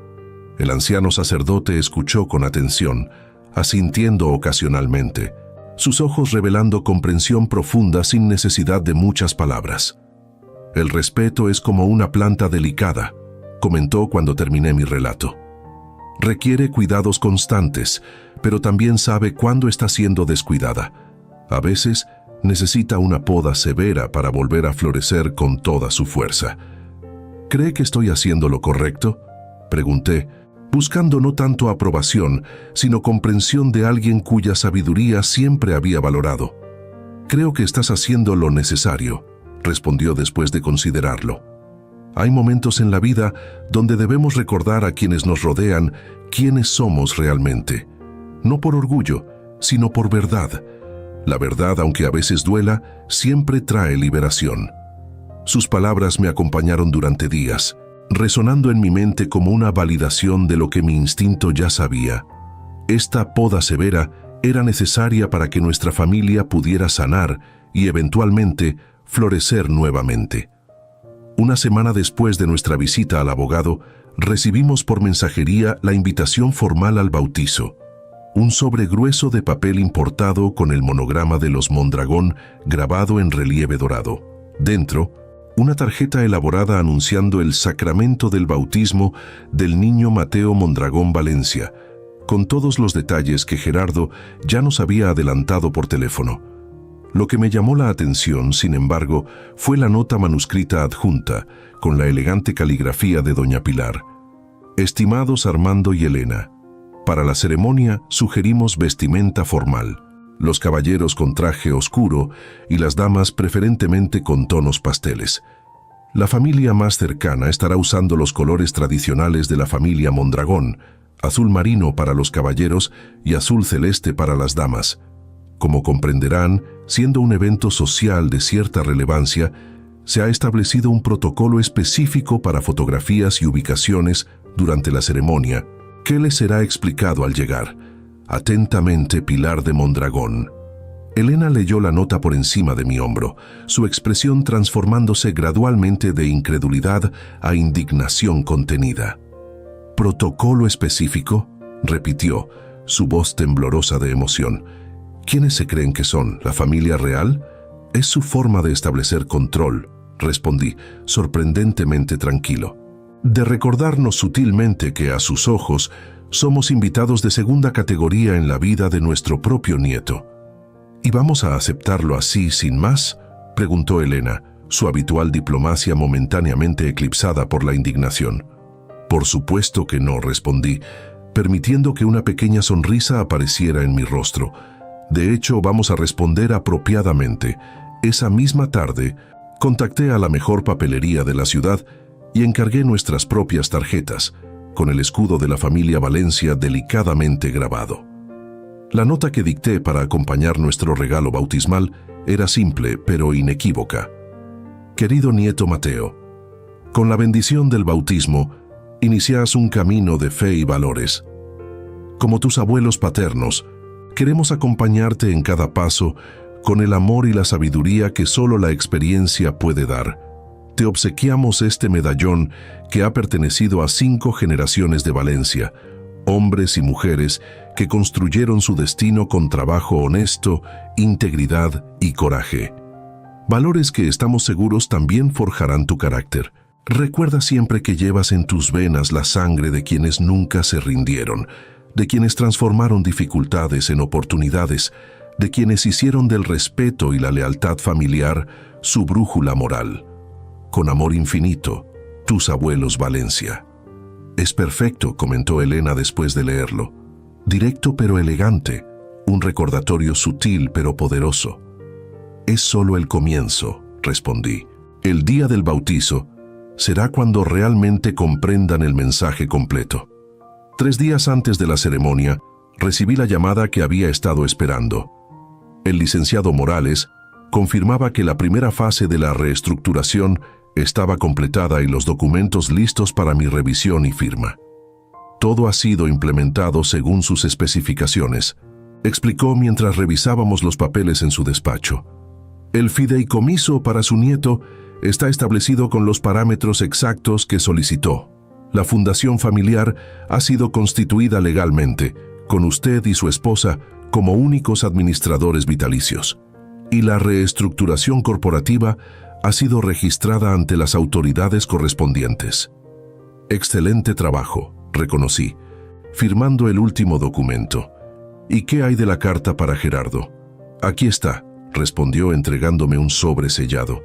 El anciano sacerdote escuchó con atención, asintiendo ocasionalmente, sus ojos revelando comprensión profunda sin necesidad de muchas palabras. «El respeto es como una planta delicada», comentó cuando terminé mi relato. «Requiere cuidados constantes, pero también sabe cuándo está siendo descuidada. A veces necesita una poda severa para volver a florecer con toda su fuerza». «¿Cree que estoy haciendo lo correcto?», pregunté, buscando no tanto aprobación, sino comprensión de alguien cuya sabiduría siempre había valorado. «Creo que estás haciendo lo necesario», respondió después de considerarlo. «Hay momentos en la vida donde debemos recordar a quienes nos rodean quiénes somos realmente. No por orgullo, sino por verdad. La verdad, aunque a veces duela, siempre trae liberación». Sus palabras me acompañaron durante días, resonando en mi mente como una validación de lo que mi instinto ya sabía. Esta poda severa era necesaria para que nuestra familia pudiera sanar y eventualmente florecer nuevamente. Una semana después de nuestra visita al abogado, recibimos por mensajería la invitación formal al bautizo. Un sobre grueso de papel importado con el monograma de los Mondragón grabado en relieve dorado. Dentro, una tarjeta elaborada anunciando el sacramento del bautismo del niño Mateo Mondragón Valencia, con todos los detalles que Gerardo ya nos había adelantado por teléfono. Lo que me llamó la atención, sin embargo, fue la nota manuscrita adjunta, con la elegante caligrafía de doña Pilar. «Estimados Armando y Elena, para la ceremonia sugerimos vestimenta formal, los caballeros con traje oscuro y las damas preferentemente con tonos pasteles. La familia más cercana estará usando los colores tradicionales de la familia Mondragón, azul marino para los caballeros y azul celeste para las damas. Como comprenderán, siendo un evento social de cierta relevancia, se ha establecido un protocolo específico para fotografías y ubicaciones durante la ceremonia, que les será explicado al llegar. Atentamente, Pilar de Mondragón». Elena leyó la nota por encima de mi hombro, su expresión transformándose gradualmente de incredulidad a indignación contenida. «¿Protocolo específico?», repitió, su voz temblorosa de emoción. «¿Quiénes se creen que son? ¿La familia real? Es su forma de establecer control», respondí, sorprendentemente tranquilo. de recordarnos sutilmente que a sus ojos somos invitados de segunda categoría en la vida de nuestro propio nieto. ¿Y vamos a aceptarlo así sin más?, preguntó Elena, su habitual diplomacia momentáneamente eclipsada por la indignación. Por supuesto que no, respondí, permitiendo que una pequeña sonrisa apareciera en mi rostro. De hecho, vamos a responder apropiadamente. Esa misma tarde, contacté a la mejor papelería de la ciudad y encargué nuestras propias tarjetas, con el escudo de la familia Valencia delicadamente grabado. La nota que dicté para acompañar nuestro regalo bautismal era simple, pero inequívoca. Querido nieto Mateo, con la bendición del bautismo, inicias un camino de fe y valores. Como tus abuelos paternos, queremos acompañarte en cada paso con el amor y la sabiduría que solo la experiencia puede dar. Te obsequiamos este medallón que ha pertenecido a 5 generaciones de Valencia, hombres y mujeres que construyeron su destino con trabajo honesto, integridad y coraje. Valores que estamos seguros también forjarán tu carácter. Recuerda siempre que llevas en tus venas la sangre de quienes nunca se rindieron, de quienes transformaron dificultades en oportunidades, de quienes hicieron del respeto y la lealtad familiar su brújula moral. Con amor infinito, tus abuelos Valencia. Es perfecto, comentó Elena después de leerlo. Directo pero elegante, un recordatorio sutil pero poderoso. Es solo el comienzo, respondí. El día del bautizo será cuando realmente comprendan el mensaje completo. 3 días antes de la ceremonia, recibí la llamada que había estado esperando. El licenciado Morales confirmaba que la primera fase de la reestructuración estaba completada y los documentos listos para mi revisión y firma. Todo ha sido implementado según sus especificaciones, explicó mientras revisábamos los papeles en su despacho. El fideicomiso para su nieto está establecido con los parámetros exactos que solicitó. La fundación familiar ha sido constituida legalmente, con usted y su esposa como únicos administradores vitalicios. Y la reestructuración corporativa ha sido registrada ante las autoridades correspondientes. Excelente trabajo, reconocí, firmando el último documento. ¿Y qué hay de la carta para Gerardo? Aquí está, respondió entregándome un sobre sellado.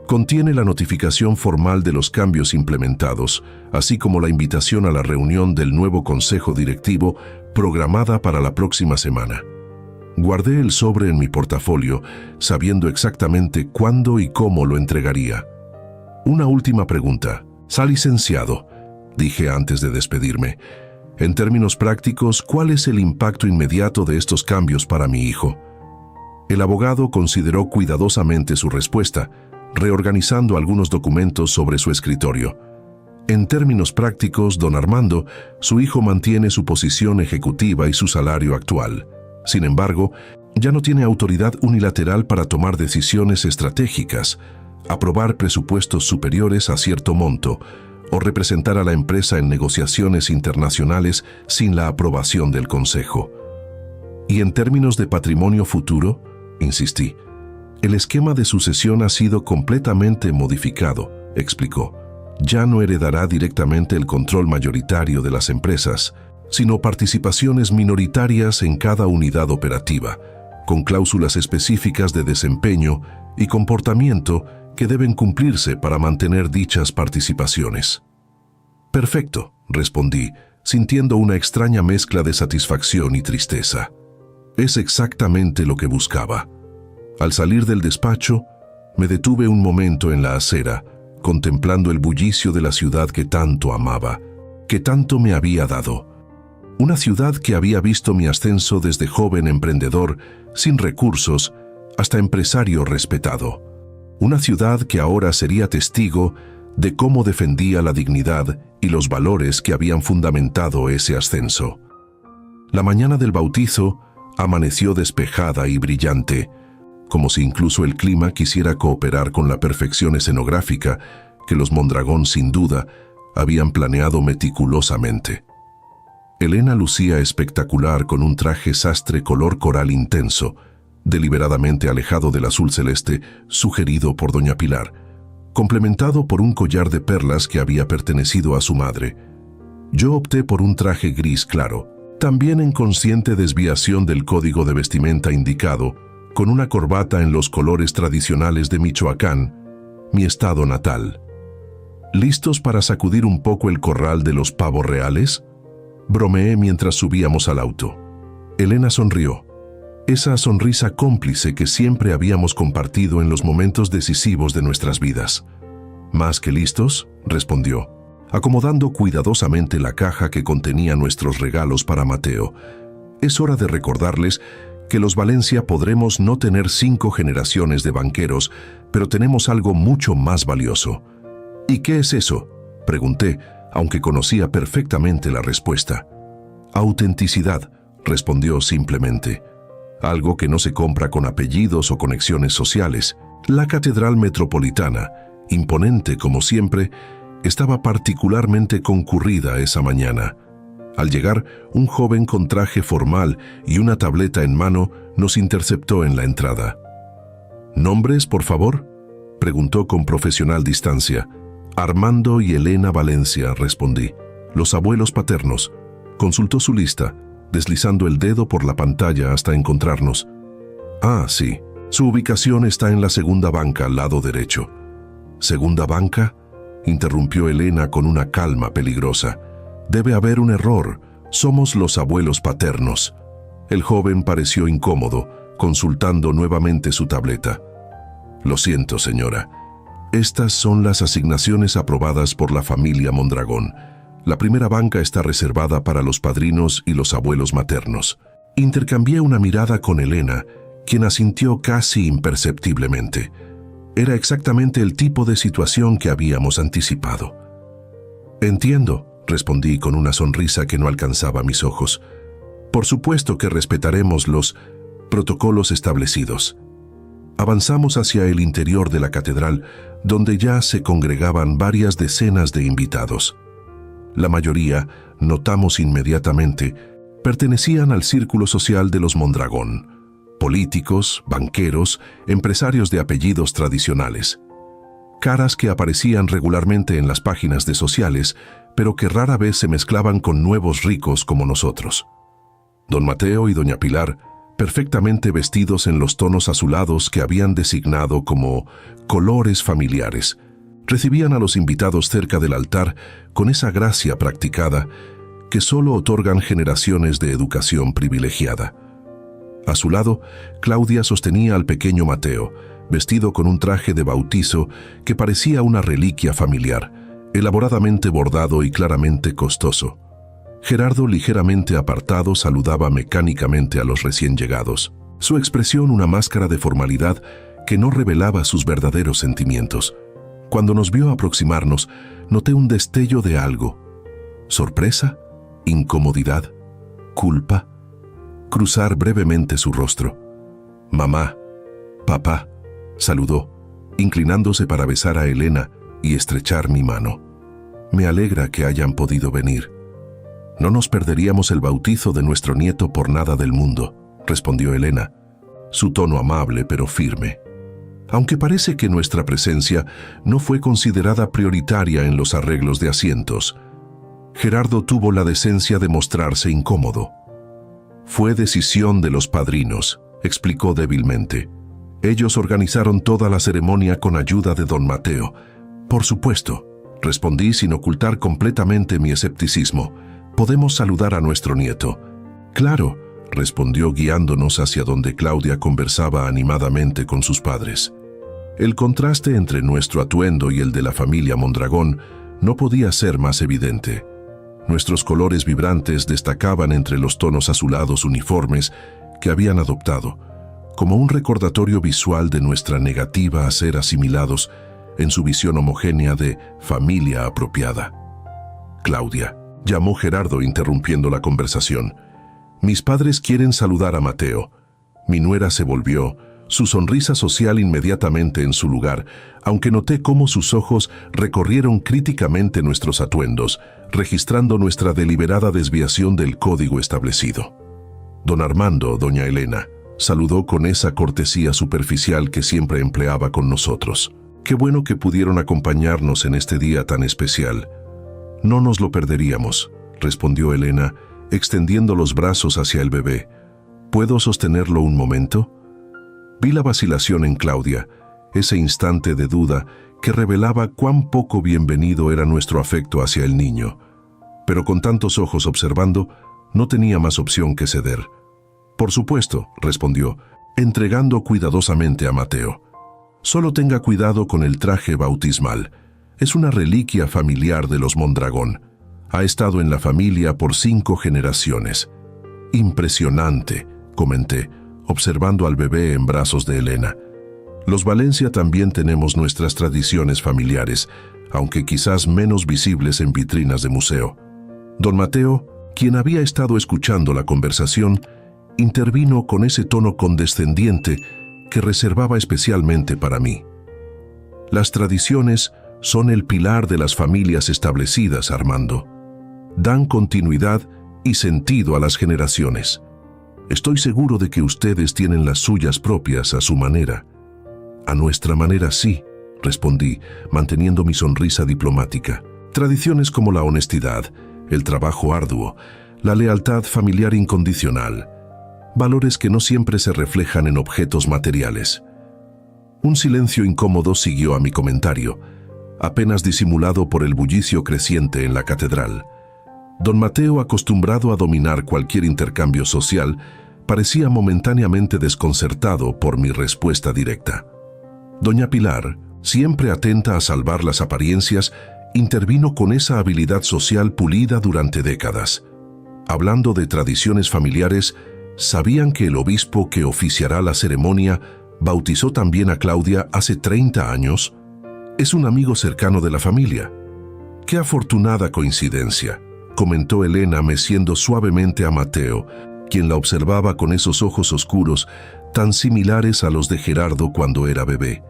Contiene la notificación formal de los cambios implementados, así como la invitación a la reunión del nuevo consejo directivo programada para la próxima semana. Guardé el sobre en mi portafolio, sabiendo exactamente cuándo y cómo lo entregaría. Una última pregunta. Licenciado, dije antes de despedirme. En términos prácticos, ¿cuál es el impacto inmediato de estos cambios para mi hijo? El abogado consideró cuidadosamente su respuesta, reorganizando algunos documentos sobre su escritorio. En términos prácticos, don Armando, su hijo mantiene su posición ejecutiva y su salario actual. Sin embargo, ya no tiene autoridad unilateral para tomar decisiones estratégicas, aprobar presupuestos superiores a cierto monto o representar a la empresa en negociaciones internacionales sin la aprobación del Consejo. Y en términos de patrimonio futuro, insistí, el esquema de sucesión ha sido completamente modificado, explicó. Ya no heredará directamente el control mayoritario de las empresas, sino participaciones minoritarias en cada unidad operativa, con cláusulas específicas de desempeño y comportamiento que deben cumplirse para mantener dichas participaciones. Perfecto, respondí, sintiendo una extraña mezcla de satisfacción y tristeza. Es exactamente lo que buscaba. Al salir del despacho, me detuve un momento en la acera, contemplando el bullicio de la ciudad que tanto amaba, que tanto me había dado. Una ciudad que había visto mi ascenso desde joven emprendedor, sin recursos, hasta empresario respetado. Una ciudad que ahora sería testigo de cómo defendía la dignidad y los valores que habían fundamentado ese ascenso. La mañana del bautizo amaneció despejada y brillante, como si incluso el clima quisiera cooperar con la perfección escenográfica que los Mondragón sin duda habían planeado meticulosamente. Elena lucía espectacular con un traje sastre color coral intenso, deliberadamente alejado del azul celeste sugerido por doña Pilar, complementado por un collar de perlas que había pertenecido a su madre. Yo opté por un traje gris claro, también en consciente desviación del código de vestimenta indicado, con una corbata en los colores tradicionales de Michoacán, mi estado natal. ¿Listos para sacudir un poco el corral de los pavos reales?, bromeé mientras subíamos al auto. Elena sonrió. Esa sonrisa cómplice que siempre habíamos compartido en los momentos decisivos de nuestras vidas. «¿Más que listos?», respondió, acomodando cuidadosamente la caja que contenía nuestros regalos para Mateo. «Es hora de recordarles que los Valencia podremos no tener 5 generaciones de banqueros, pero tenemos algo mucho más valioso». «¿Y qué es eso?», pregunté, aunque conocía perfectamente la respuesta. «Autenticidad», respondió simplemente. «Algo que no se compra con apellidos o conexiones sociales». La Catedral Metropolitana, imponente como siempre, estaba particularmente concurrida esa mañana. Al llegar, un joven con traje formal y una tableta en mano nos interceptó en la entrada. «¿Nombres, por favor?», preguntó con profesional distancia. «Armando y Elena Valencia», respondí. «Los abuelos paternos». Consultó su lista, deslizando el dedo por la pantalla hasta encontrarnos. «Ah, sí. Su ubicación está en la segunda banca al lado derecho». «¿Segunda banca?», interrumpió Elena con una calma peligrosa. «Debe haber un error. Somos los abuelos paternos». El joven pareció incómodo, consultando nuevamente su tableta. «Lo siento, señora. Estas son las asignaciones aprobadas por la familia Mondragón. La primera banca está reservada para los padrinos y los abuelos maternos». Intercambié una mirada con Elena, quien asintió casi imperceptiblemente. Era exactamente el tipo de situación que habíamos anticipado. «Entiendo», respondí con una sonrisa que no alcanzaba mis ojos. «Por supuesto que respetaremos los protocolos establecidos». Avanzamos hacia el interior de la catedral, donde ya se congregaban varias decenas de invitados. La mayoría, notamos inmediatamente, pertenecían al círculo social de los Mondragón: políticos, banqueros, empresarios de apellidos tradicionales. Caras que aparecían regularmente en las páginas de sociales, pero que rara vez se mezclaban con nuevos ricos como nosotros. Don Mateo y doña Pilar, perfectamente vestidos en los tonos azulados que habían designado como colores familiares, recibían a los invitados cerca del altar con esa gracia practicada que solo otorgan generaciones de educación privilegiada. A su lado, Claudia sostenía al pequeño Mateo, vestido con un traje de bautizo que parecía una reliquia familiar, elaboradamente bordado y claramente costoso. Gerardo, ligeramente apartado, saludaba mecánicamente a los recién llegados. Su expresión una máscara de formalidad que no revelaba sus verdaderos sentimientos. Cuando nos vio aproximarnos, noté un destello de algo. ¿Sorpresa? ¿Incomodidad? ¿Culpa? Cruzar brevemente su rostro. «Mamá, papá», saludó, inclinándose para besar a Elena y estrechar mi mano. «Me alegra que hayan podido venir. No nos perderíamos el bautizo de nuestro nieto por nada del mundo», respondió Elena, su tono amable pero firme. Aunque parece que nuestra presencia no fue considerada prioritaria en los arreglos de asientos, Gerardo tuvo la decencia de mostrarse incómodo. «Fue decisión de los padrinos», explicó débilmente. «Ellos organizaron toda la ceremonia con ayuda de don Mateo». «Por supuesto», respondí sin ocultar completamente mi escepticismo. «Podemos saludar a nuestro nieto». «Claro», respondió guiándonos hacia donde Claudia conversaba animadamente con sus padres. El contraste entre nuestro atuendo y el de la familia Mondragón no podía ser más evidente. Nuestros colores vibrantes destacaban entre los tonos azulados uniformes que habían adoptado, como un recordatorio visual de nuestra negativa a ser asimilados en su visión homogénea de familia apropiada. «Claudia», llamó Gerardo interrumpiendo la conversación. «Mis padres quieren saludar a Mateo». Mi nuera se volvió, su sonrisa social inmediatamente en su lugar, aunque noté cómo sus ojos recorrieron críticamente nuestros atuendos, registrando nuestra deliberada desviación del código establecido. Don Armando, doña Elena, saludó con esa cortesía superficial que siempre empleaba con nosotros. Qué bueno que pudieron acompañarnos en este día tan especial. No nos lo perderíamos, respondió Elena, extendiendo los brazos hacia el bebé. ¿Puedo sostenerlo un momento? Vi la vacilación en Claudia, ese instante de duda que revelaba cuán poco bienvenido era nuestro afecto hacia el niño. Pero con tantos ojos observando, no tenía más opción que ceder. Por supuesto, respondió, entregando cuidadosamente a Mateo. Solo tenga cuidado con el traje bautismal. Es una reliquia familiar de los Mondragón. Ha estado en la familia por 5 generaciones. Impresionante, comenté, observando al bebé en brazos de Elena. Los Valencia también tenemos nuestras tradiciones familiares, aunque quizás menos visibles en vitrinas de museo. Don Mateo, quien había estado escuchando la conversación, intervino con ese tono condescendiente que reservaba especialmente para mí. Las tradiciones son el pilar de las familias establecidas, Armando. Dan continuidad y sentido a las generaciones. Estoy seguro de que ustedes tienen las suyas propias a su manera. A nuestra manera sí, respondí, manteniendo mi sonrisa diplomática. Tradiciones como la honestidad, el trabajo arduo, la lealtad familiar incondicional, valores que no siempre se reflejan en objetos materiales. Un silencio incómodo siguió a mi comentario, apenas disimulado por el bullicio creciente en la catedral. Don Mateo, acostumbrado a dominar cualquier intercambio social, parecía momentáneamente desconcertado por mi respuesta directa. Doña Pilar, siempre atenta a salvar las apariencias, intervino con esa habilidad social pulida durante décadas. Hablando de tradiciones familiares, ¿sabían que el obispo que oficiará la ceremonia bautizó también a Claudia hace 30 años? Es un amigo cercano de la familia. ¡Qué afortunada coincidencia!, comentó Elena meciendo suavemente a Mateo, quien la observaba con esos ojos oscuros tan similares a los de Gerardo cuando era bebé.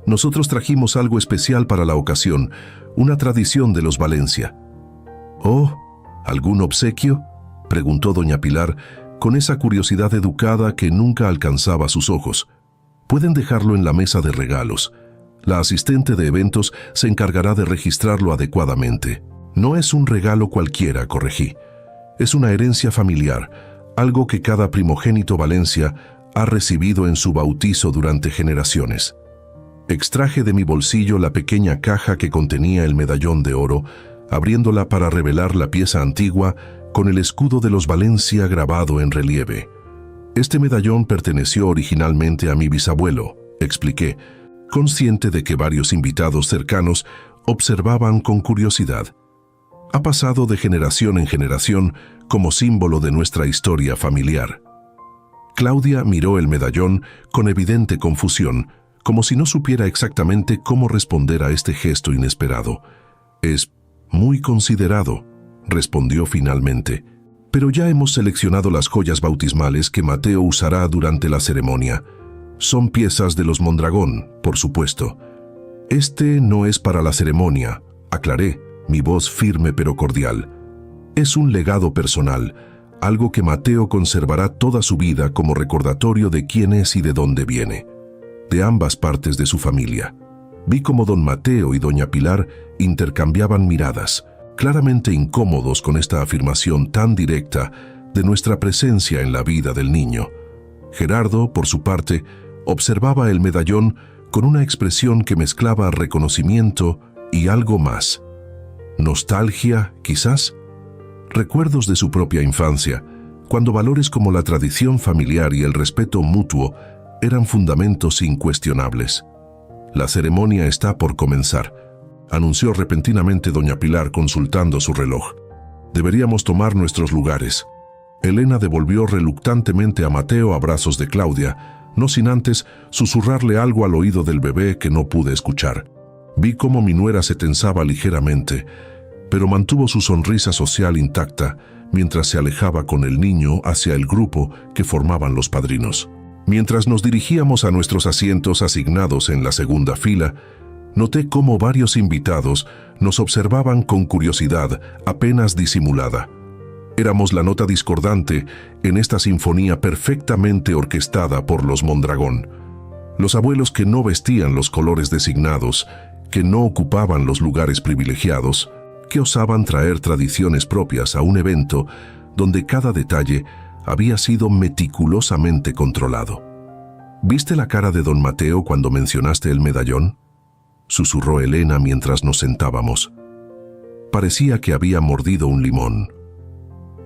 Nosotros trajimos algo especial para la ocasión, una tradición de los Valencia. «Oh, ¿algún obsequio?», preguntó doña Pilar, con esa curiosidad educada que nunca alcanzaba sus ojos. «Pueden dejarlo en la mesa de regalos. La asistente de eventos se encargará de registrarlo adecuadamente». «No es un regalo cualquiera», corregí. «Es una herencia familiar, algo que cada primogénito Valencia ha recibido en su bautizo durante generaciones». Extraje de mi bolsillo la pequeña caja que contenía el medallón de oro, abriéndola para revelar la pieza antigua con el escudo de los Valencia grabado en relieve. «Este medallón perteneció originalmente a mi bisabuelo», expliqué, consciente de que varios invitados cercanos observaban con curiosidad. «Ha pasado de generación en generación como símbolo de nuestra historia familiar». Claudia miró el medallón con evidente confusión, como si no supiera exactamente cómo responder a este gesto inesperado. «Es muy considerado», respondió finalmente. «Pero ya hemos seleccionado las joyas bautismales que Mateo usará durante la ceremonia. Son piezas de los Mondragón, por supuesto. Este no es para la ceremonia», aclaré, mi voz firme pero cordial. «Es un legado personal, algo que Mateo conservará toda su vida como recordatorio de quién es y de dónde viene». De ambas partes de su familia. Vi cómo don Mateo y doña Pilar intercambiaban miradas, claramente incómodos con esta afirmación tan directa de nuestra presencia en la vida del niño. Gerardo, por su parte, observaba el medallón con una expresión que mezclaba reconocimiento y algo más. Nostalgia, quizás. Recuerdos de su propia infancia, cuando valores como la tradición familiar y el respeto mutuo eran fundamentos incuestionables. «La ceremonia está por comenzar», anunció repentinamente doña Pilar consultando su reloj. «Deberíamos tomar nuestros lugares». Elena devolvió reluctantemente a Mateo a brazos de Claudia, no sin antes susurrarle algo al oído del bebé que no pude escuchar. Vi cómo mi nuera se tensaba ligeramente, pero mantuvo su sonrisa social intacta mientras se alejaba con el niño hacia el grupo que formaban los padrinos. Mientras nos dirigíamos a nuestros asientos asignados en la segunda fila, noté cómo varios invitados nos observaban con curiosidad apenas disimulada. Éramos la nota discordante en esta sinfonía perfectamente orquestada por los Mondragón. Los abuelos que no vestían los colores designados, que no ocupaban los lugares privilegiados, que osaban traer tradiciones propias a un evento donde cada detalle había sido meticulosamente controlado. ¿Viste la cara de don Mateo cuando mencionaste el medallón?, susurró Elena mientras nos sentábamos. Parecía que había mordido un limón.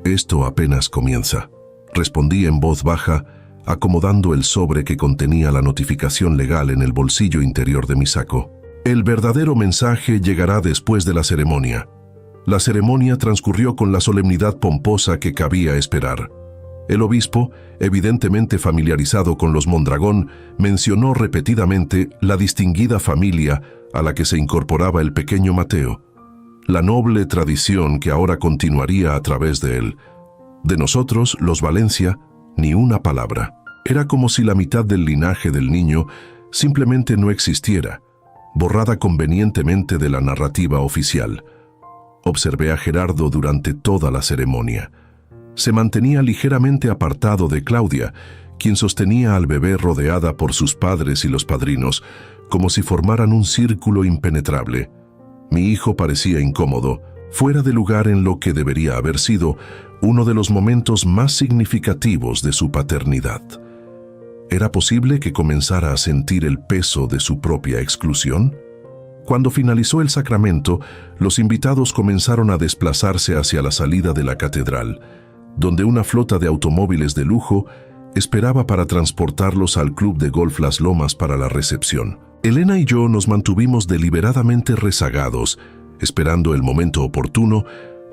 Esto apenas comienza, respondí en voz baja, acomodando el sobre que contenía la notificación legal en el bolsillo interior de mi saco. El verdadero mensaje llegará después de la ceremonia. La ceremonia transcurrió con la solemnidad pomposa que cabía esperar. El obispo, evidentemente familiarizado con los Mondragón, mencionó repetidamente la distinguida familia a la que se incorporaba el pequeño Mateo, la noble tradición que ahora continuaría a través de él. De nosotros, los Valencia, ni una palabra. Era como si la mitad del linaje del niño simplemente no existiera, borrada convenientemente de la narrativa oficial. Observé a Gerardo durante toda la ceremonia. Se mantenía ligeramente apartado de Claudia, quien sostenía al bebé rodeada por sus padres y los padrinos, como si formaran un círculo impenetrable. Mi hijo parecía incómodo, fuera de lugar en lo que debería haber sido uno de los momentos más significativos de su paternidad. ¿Era posible que comenzara a sentir el peso de su propia exclusión? Cuando finalizó el sacramento, los invitados comenzaron a desplazarse hacia la salida de la catedral, donde una flota de automóviles de lujo esperaba para transportarlos al Club de Golf Las Lomas para la recepción. Elena y yo nos mantuvimos deliberadamente rezagados, esperando el momento oportuno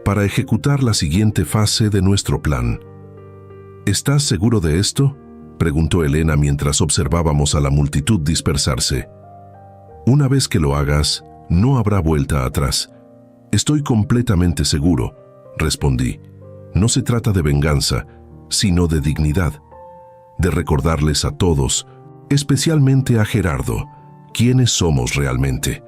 para ejecutar la siguiente fase de nuestro plan. ¿Estás seguro de esto?, preguntó Elena mientras observábamos a la multitud dispersarse. Una vez que lo hagas, no habrá vuelta atrás. Estoy completamente seguro, respondí. No se trata de venganza, sino de dignidad, de recordarles a todos, especialmente a Gerardo, quiénes somos realmente.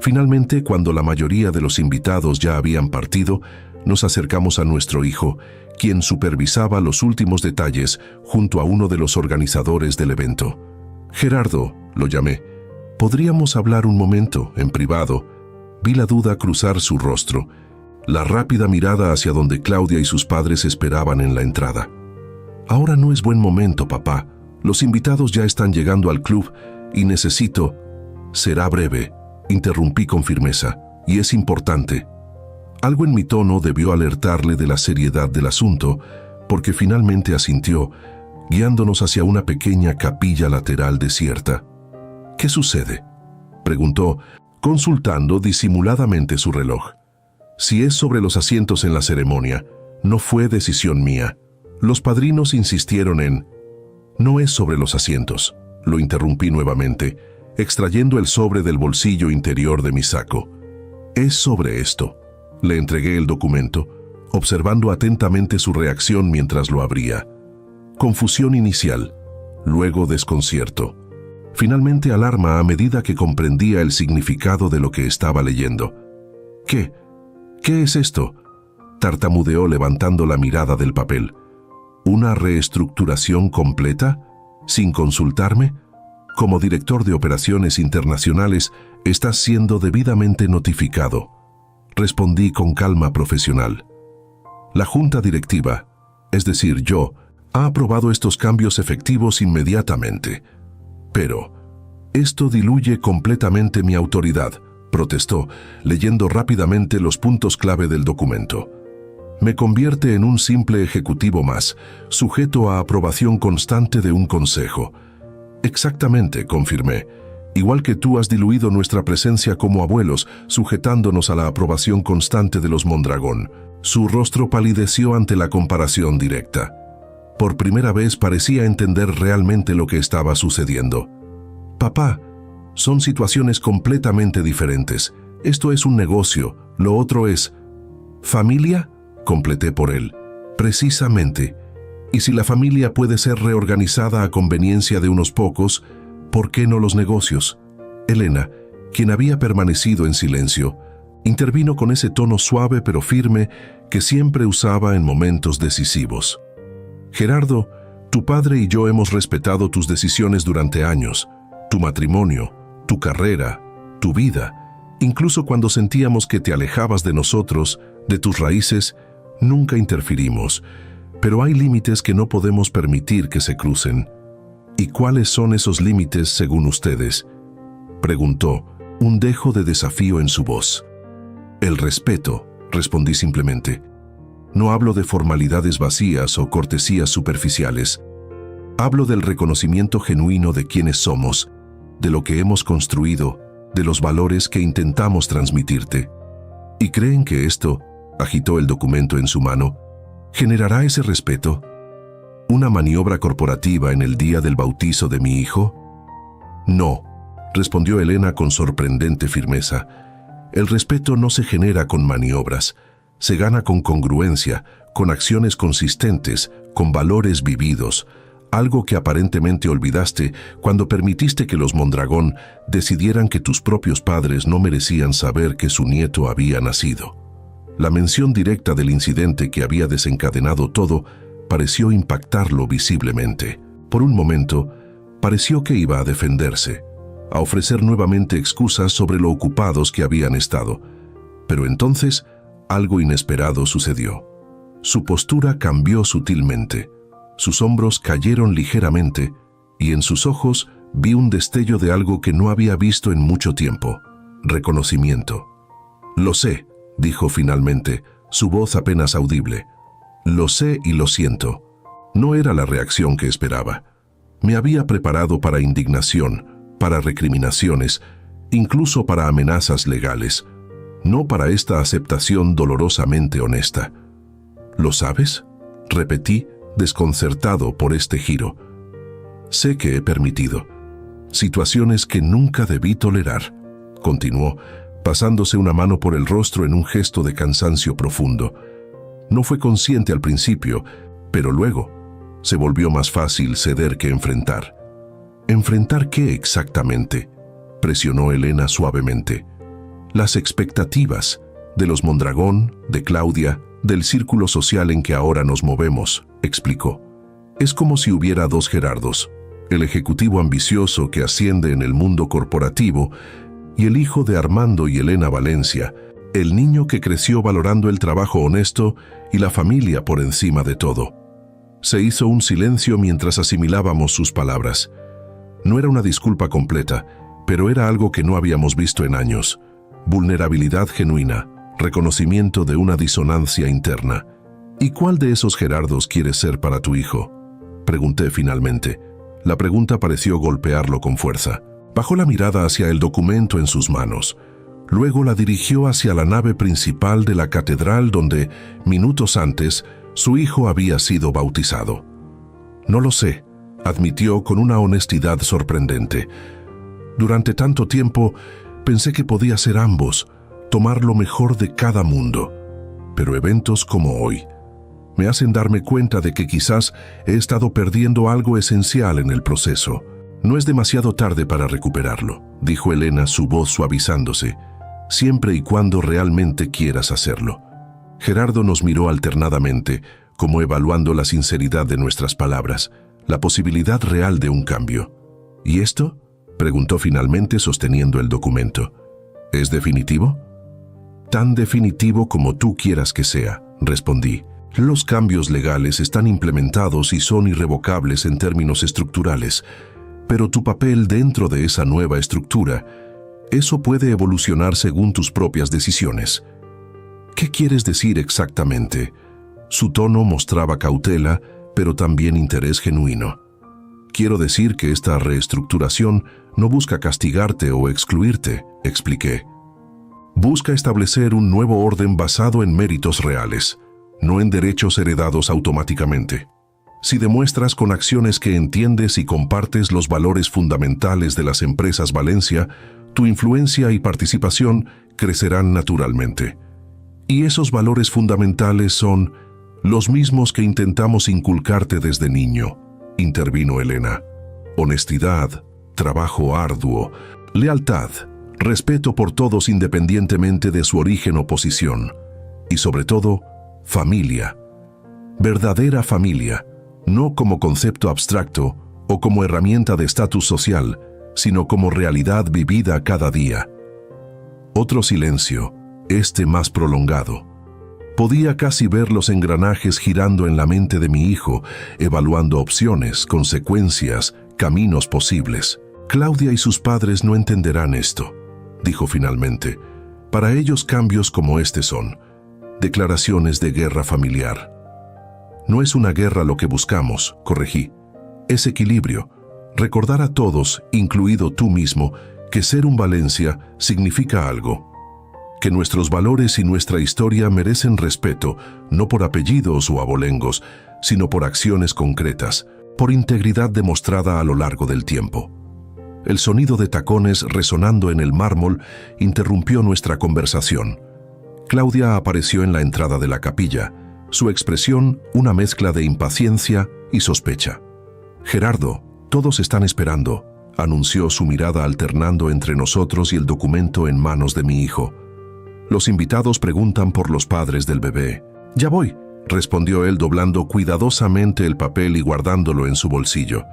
Finalmente, cuando la mayoría de los invitados ya habían partido, nos acercamos a nuestro hijo, quien supervisaba los últimos detalles junto a uno de los organizadores del evento. Gerardo, lo llamé. ¿Podríamos hablar un momento, en privado? Vi la duda cruzar su rostro, la rápida mirada hacia donde Claudia y sus padres esperaban en la entrada. Ahora no es buen momento, papá. Los invitados ya están llegando al club y necesito... Será breve, interrumpí con firmeza, y es importante. Algo en mi tono debió alertarle de la seriedad del asunto, porque finalmente asintió, guiándonos hacia una pequeña capilla lateral desierta. ¿Qué sucede?, preguntó, consultando disimuladamente su reloj. Si es sobre los asientos en la ceremonia, no fue decisión mía. Los padrinos insistieron en... No es sobre los asientos, lo interrumpí nuevamente, extrayendo el sobre del bolsillo interior de mi saco. Es sobre esto. Le entregué el documento, observando atentamente su reacción mientras lo abría. Confusión inicial, luego desconcierto. Finalmente alarma a medida que comprendía el significado de lo que estaba leyendo. ¿Qué? ¿Qué es esto?, tartamudeó levantando la mirada del papel. ¿Una reestructuración completa? ¿Sin consultarme? Como director de operaciones internacionales, estás siendo debidamente notificado. Respondí con calma profesional. La junta directiva, es decir, yo, ha aprobado estos cambios efectivos inmediatamente. Pero, esto diluye completamente mi autoridad, protestó, leyendo rápidamente los puntos clave del documento. Me convierte en un simple ejecutivo más, sujeto a aprobación constante de un consejo. Exactamente, confirmé. Igual que tú has diluido nuestra presencia como abuelos, sujetándonos a la aprobación constante de los Mondragón. Su rostro palideció ante la comparación directa. Por primera vez parecía entender realmente lo que estaba sucediendo. Papá, son situaciones completamente diferentes. Esto es un negocio, lo otro es... ¿Familia?, completé por él. Precisamente. Y si la familia puede ser reorganizada a conveniencia de unos pocos, ¿por qué no los negocios? Elena, quien había permanecido en silencio, intervino con ese tono suave pero firme que siempre usaba en momentos decisivos. Gerardo, Tu padre y yo hemos respetado tus decisiones durante años, tu matrimonio, tu carrera, tu vida. Incluso cuando sentíamos que te alejabas de nosotros, de tus raíces, nunca interferimos. Pero hay límites que no podemos permitir que se crucen. ¿Y cuáles son esos límites según ustedes?, preguntó, un dejo de desafío en su voz. El respeto, respondí simplemente. No hablo de formalidades vacías o cortesías superficiales. Hablo del reconocimiento genuino de quiénes somos, de lo que hemos construido, de los valores que intentamos transmitirte. ¿Y creen que esto, agitó el documento en su mano, generará ese respeto? ¿Una maniobra corporativa en el día del bautizo de mi hijo? No, respondió Elena con sorprendente firmeza. El respeto no se genera con maniobras, se gana con congruencia, con acciones consistentes, con valores vividos, algo que aparentemente olvidaste cuando permitiste que los Mondragón decidieran que tus propios padres no merecían saber que su nieto había nacido. La mención directa del incidente que había desencadenado todo pareció impactarlo visiblemente. Por un momento, pareció que iba a defenderse, a ofrecer nuevamente excusas sobre lo ocupados que habían estado. Pero entonces, algo inesperado sucedió. Su postura cambió sutilmente. Sus hombros cayeron ligeramente y en sus ojos vi un destello de algo que no había visto en mucho tiempo: reconocimiento. Lo sé, dijo finalmente, su voz apenas audible. Lo sé y lo siento. No era la reacción que esperaba. Me había preparado para indignación, para recriminaciones, incluso para amenazas legales, no para esta aceptación dolorosamente honesta. ¿Lo sabes?, repetí, desconcertado por este giro. Sé que he permitido situaciones que nunca debí tolerar, continuó, pasándose una mano por el rostro en un gesto de cansancio profundo. No fue consciente al principio, pero luego se volvió más fácil ceder que enfrentar. ¿Enfrentar qué exactamente?, presionó Elena suavemente. Las expectativas de los Mondragón, de Claudia, del círculo social en que ahora nos movemos, explicó. Es como si hubiera dos Gerardos, el ejecutivo ambicioso que asciende en el mundo corporativo y el hijo de Armando y Elena Valencia, el niño que creció valorando el trabajo honesto y la familia por encima de todo. Se hizo un silencio mientras asimilábamos sus palabras. No era una disculpa completa, pero era algo que no habíamos visto en años. Vulnerabilidad genuina, reconocimiento de una disonancia interna. ¿Y cuál de esos Gerardos quieres ser para tu hijo?, pregunté finalmente. La pregunta pareció golpearlo con fuerza. Bajó la mirada hacia el documento en sus manos. Luego la dirigió hacia la nave principal de la catedral donde, minutos antes, su hijo había sido bautizado. No lo sé, admitió con una honestidad sorprendente. Durante tanto tiempo pensé que podía ser ambos, tomar lo mejor de cada mundo. Pero eventos como hoy me hacen darme cuenta de que quizás he estado perdiendo algo esencial en el proceso. No es demasiado tarde para recuperarlo, dijo Elena, su voz suavizándose, siempre y cuando realmente quieras hacerlo. Gerardo nos miró alternadamente, como evaluando la sinceridad de nuestras palabras, la posibilidad real de un cambio. ¿Y esto?, preguntó finalmente sosteniendo el documento. ¿Es definitivo? Tan definitivo como tú quieras que sea, respondí. Los cambios legales están implementados y son irrevocables en términos estructurales, pero tu papel dentro de esa nueva estructura, eso puede evolucionar según tus propias decisiones. ¿Qué quieres decir exactamente? Su tono mostraba cautela, pero también interés genuino. Quiero decir que esta reestructuración no busca castigarte o excluirte, expliqué. Busca establecer un nuevo orden basado en méritos reales, no en derechos heredados automáticamente. Si demuestras con acciones que entiendes y compartes los valores fundamentales de las empresas Valencia, tu influencia y participación crecerán naturalmente. Y esos valores fundamentales son los mismos que intentamos inculcarte desde niño, intervino Elena. Honestidad, trabajo arduo, lealtad, respeto por todos independientemente de su origen o posición. Y sobre todo, familia. Verdadera familia, no como concepto abstracto o como herramienta de estatus social, sino como realidad vivida cada día. Otro silencio, este más prolongado. Podía casi ver los engranajes girando en la mente de mi hijo, evaluando opciones, consecuencias, caminos posibles. Claudia y sus padres no entenderán esto, dijo finalmente. Para ellos cambios como este son declaraciones de guerra familiar. No es una guerra lo que buscamos, corregí. Es equilibrio. Recordar a todos, incluido tú mismo, que ser un Valencia significa algo. Que nuestros valores y nuestra historia merecen respeto, no por apellidos o abolengos, sino por acciones concretas, por integridad demostrada a lo largo del tiempo. El sonido de tacones resonando en el mármol interrumpió nuestra conversación. Claudia apareció en la entrada de la capilla, su expresión una mezcla de impaciencia y sospecha. «Gerardo, todos están esperando», anunció su mirada alternando entre nosotros y el documento en manos de mi hijo. «Los invitados preguntan por los padres del bebé». «Ya voy», respondió él doblando cuidadosamente el papel y guardándolo en su bolsillo.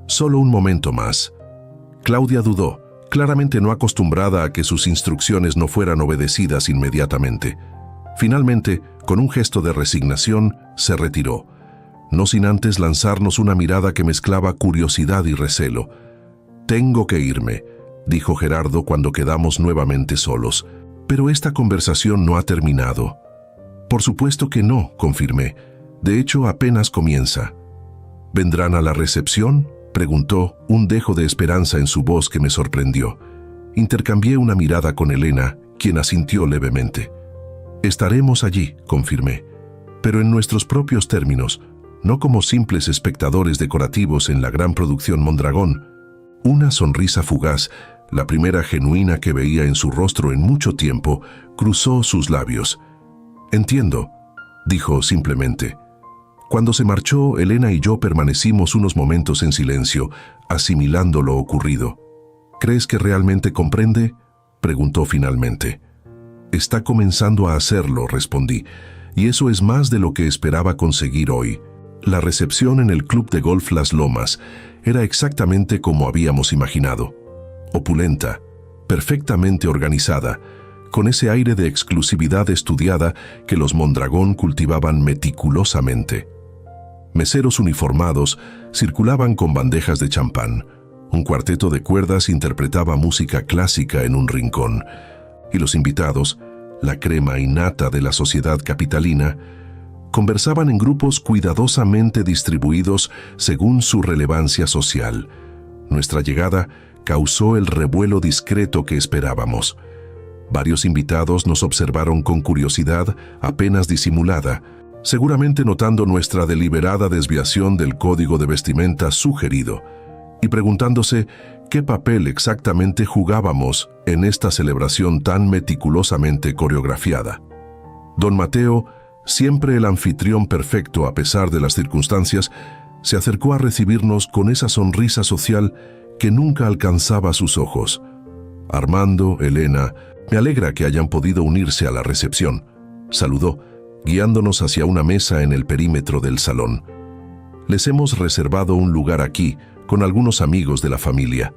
«Solo un momento más». Claudia dudó, claramente no acostumbrada a que sus instrucciones no fueran obedecidas inmediatamente. Finalmente, con un gesto de resignación, se retiró, no sin antes lanzarnos una mirada que mezclaba curiosidad y recelo. «Tengo que irme», dijo Gerardo cuando quedamos nuevamente solos. «Pero esta conversación no ha terminado». «Por supuesto que no», confirmé. «De hecho, apenas comienza». «¿Vendrán a la recepción?», preguntó, un dejo de esperanza en su voz que me sorprendió. Intercambié una mirada con Elena, quien asintió levemente. «Estaremos allí», confirmé, «pero en nuestros propios términos, no como simples espectadores decorativos en la gran producción Mondragón». Una sonrisa fugaz, la primera genuina que veía en su rostro en mucho tiempo, cruzó sus labios. «Entiendo», dijo simplemente. Cuando se marchó, Elena y yo permanecimos unos momentos en silencio, asimilando lo ocurrido. «¿Crees que realmente comprende?», preguntó finalmente. «Está comenzando a hacerlo», respondí, «y eso es más de lo que esperaba conseguir hoy». La recepción en el Club de Golf Las Lomas era exactamente como habíamos imaginado. Opulenta, perfectamente organizada, con ese aire de exclusividad estudiada que los Mondragón cultivaban meticulosamente. Meseros uniformados circulaban con bandejas de champán. Un cuarteto de cuerdas interpretaba música clásica en un rincón. Y los invitados, la crema innata de la sociedad capitalina, conversaban en grupos cuidadosamente distribuidos según su relevancia social. Nuestra llegada causó el revuelo discreto que esperábamos. Varios invitados nos observaron con curiosidad apenas disimulada, seguramente notando nuestra deliberada desviación del código de vestimenta sugerido y preguntándose qué papel exactamente jugábamos en esta celebración tan meticulosamente coreografiada. Don Mateo, siempre el anfitrión perfecto a pesar de las circunstancias, se acercó a recibirnos con esa sonrisa social que nunca alcanzaba sus ojos. «Armando, Elena, me alegra que hayan podido unirse a la recepción», saludó, guiándonos hacia una mesa en el perímetro del salón. «Les hemos reservado un lugar aquí, con algunos amigos de la familia».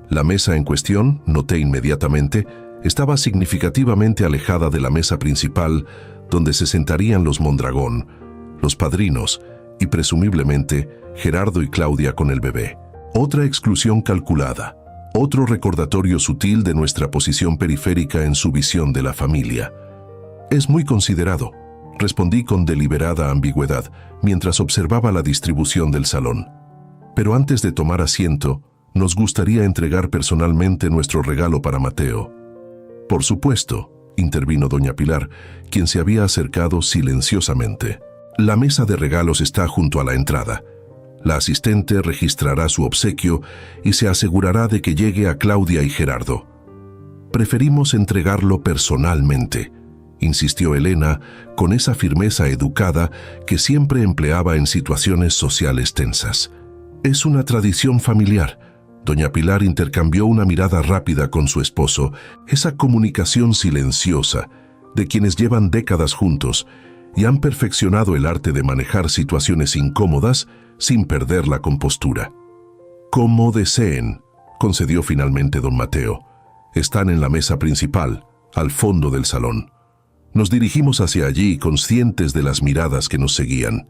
La mesa en cuestión, noté inmediatamente, estaba significativamente alejada de la mesa principal, donde se sentarían los Mondragón, los padrinos y presumiblemente Gerardo y Claudia con el bebé. Otra exclusión calculada, otro recordatorio sutil de nuestra posición periférica en su visión de la familia. «Es muy considerado», respondí con deliberada ambigüedad, mientras observaba la distribución del salón. «Pero antes de tomar asiento, nos gustaría entregar personalmente nuestro regalo para Mateo». «Por supuesto», intervino doña Pilar, quien se había acercado silenciosamente. «La mesa de regalos está junto a la entrada. La asistente registrará su obsequio y se asegurará de que llegue a Claudia y Gerardo». «Preferimos entregarlo personalmente», insistió Elena con esa firmeza educada que siempre empleaba en situaciones sociales tensas. «Es una tradición familiar». Doña Pilar intercambió una mirada rápida con su esposo, esa comunicación silenciosa de quienes llevan décadas juntos y han perfeccionado el arte de manejar situaciones incómodas sin perder la compostura. «Como deseen», concedió finalmente don Mateo. «Están en la mesa principal, al fondo del salón». Nos dirigimos hacia allí, conscientes de las miradas que nos seguían.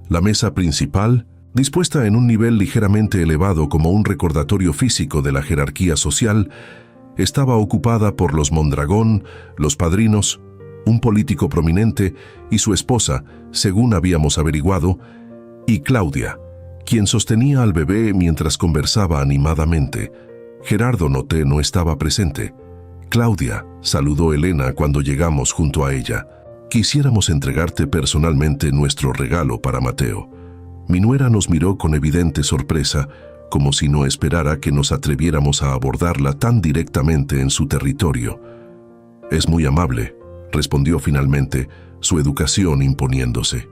La mesa principal, dispuesta en un nivel ligeramente elevado como un recordatorio físico de la jerarquía social, estaba ocupada por los Mondragón, los padrinos, un político prominente y su esposa, según habíamos averiguado, y Claudia, quien sostenía al bebé mientras conversaba animadamente. Gerardo, noté, no estaba presente. «Claudia», saludó Elena cuando llegamos junto a ella, «quisiéramos entregarte personalmente nuestro regalo para Mateo». Mi nuera nos miró con evidente sorpresa, como si no esperara que nos atreviéramos a abordarla tan directamente en su territorio. «Es muy amable», respondió finalmente, su educación imponiéndose.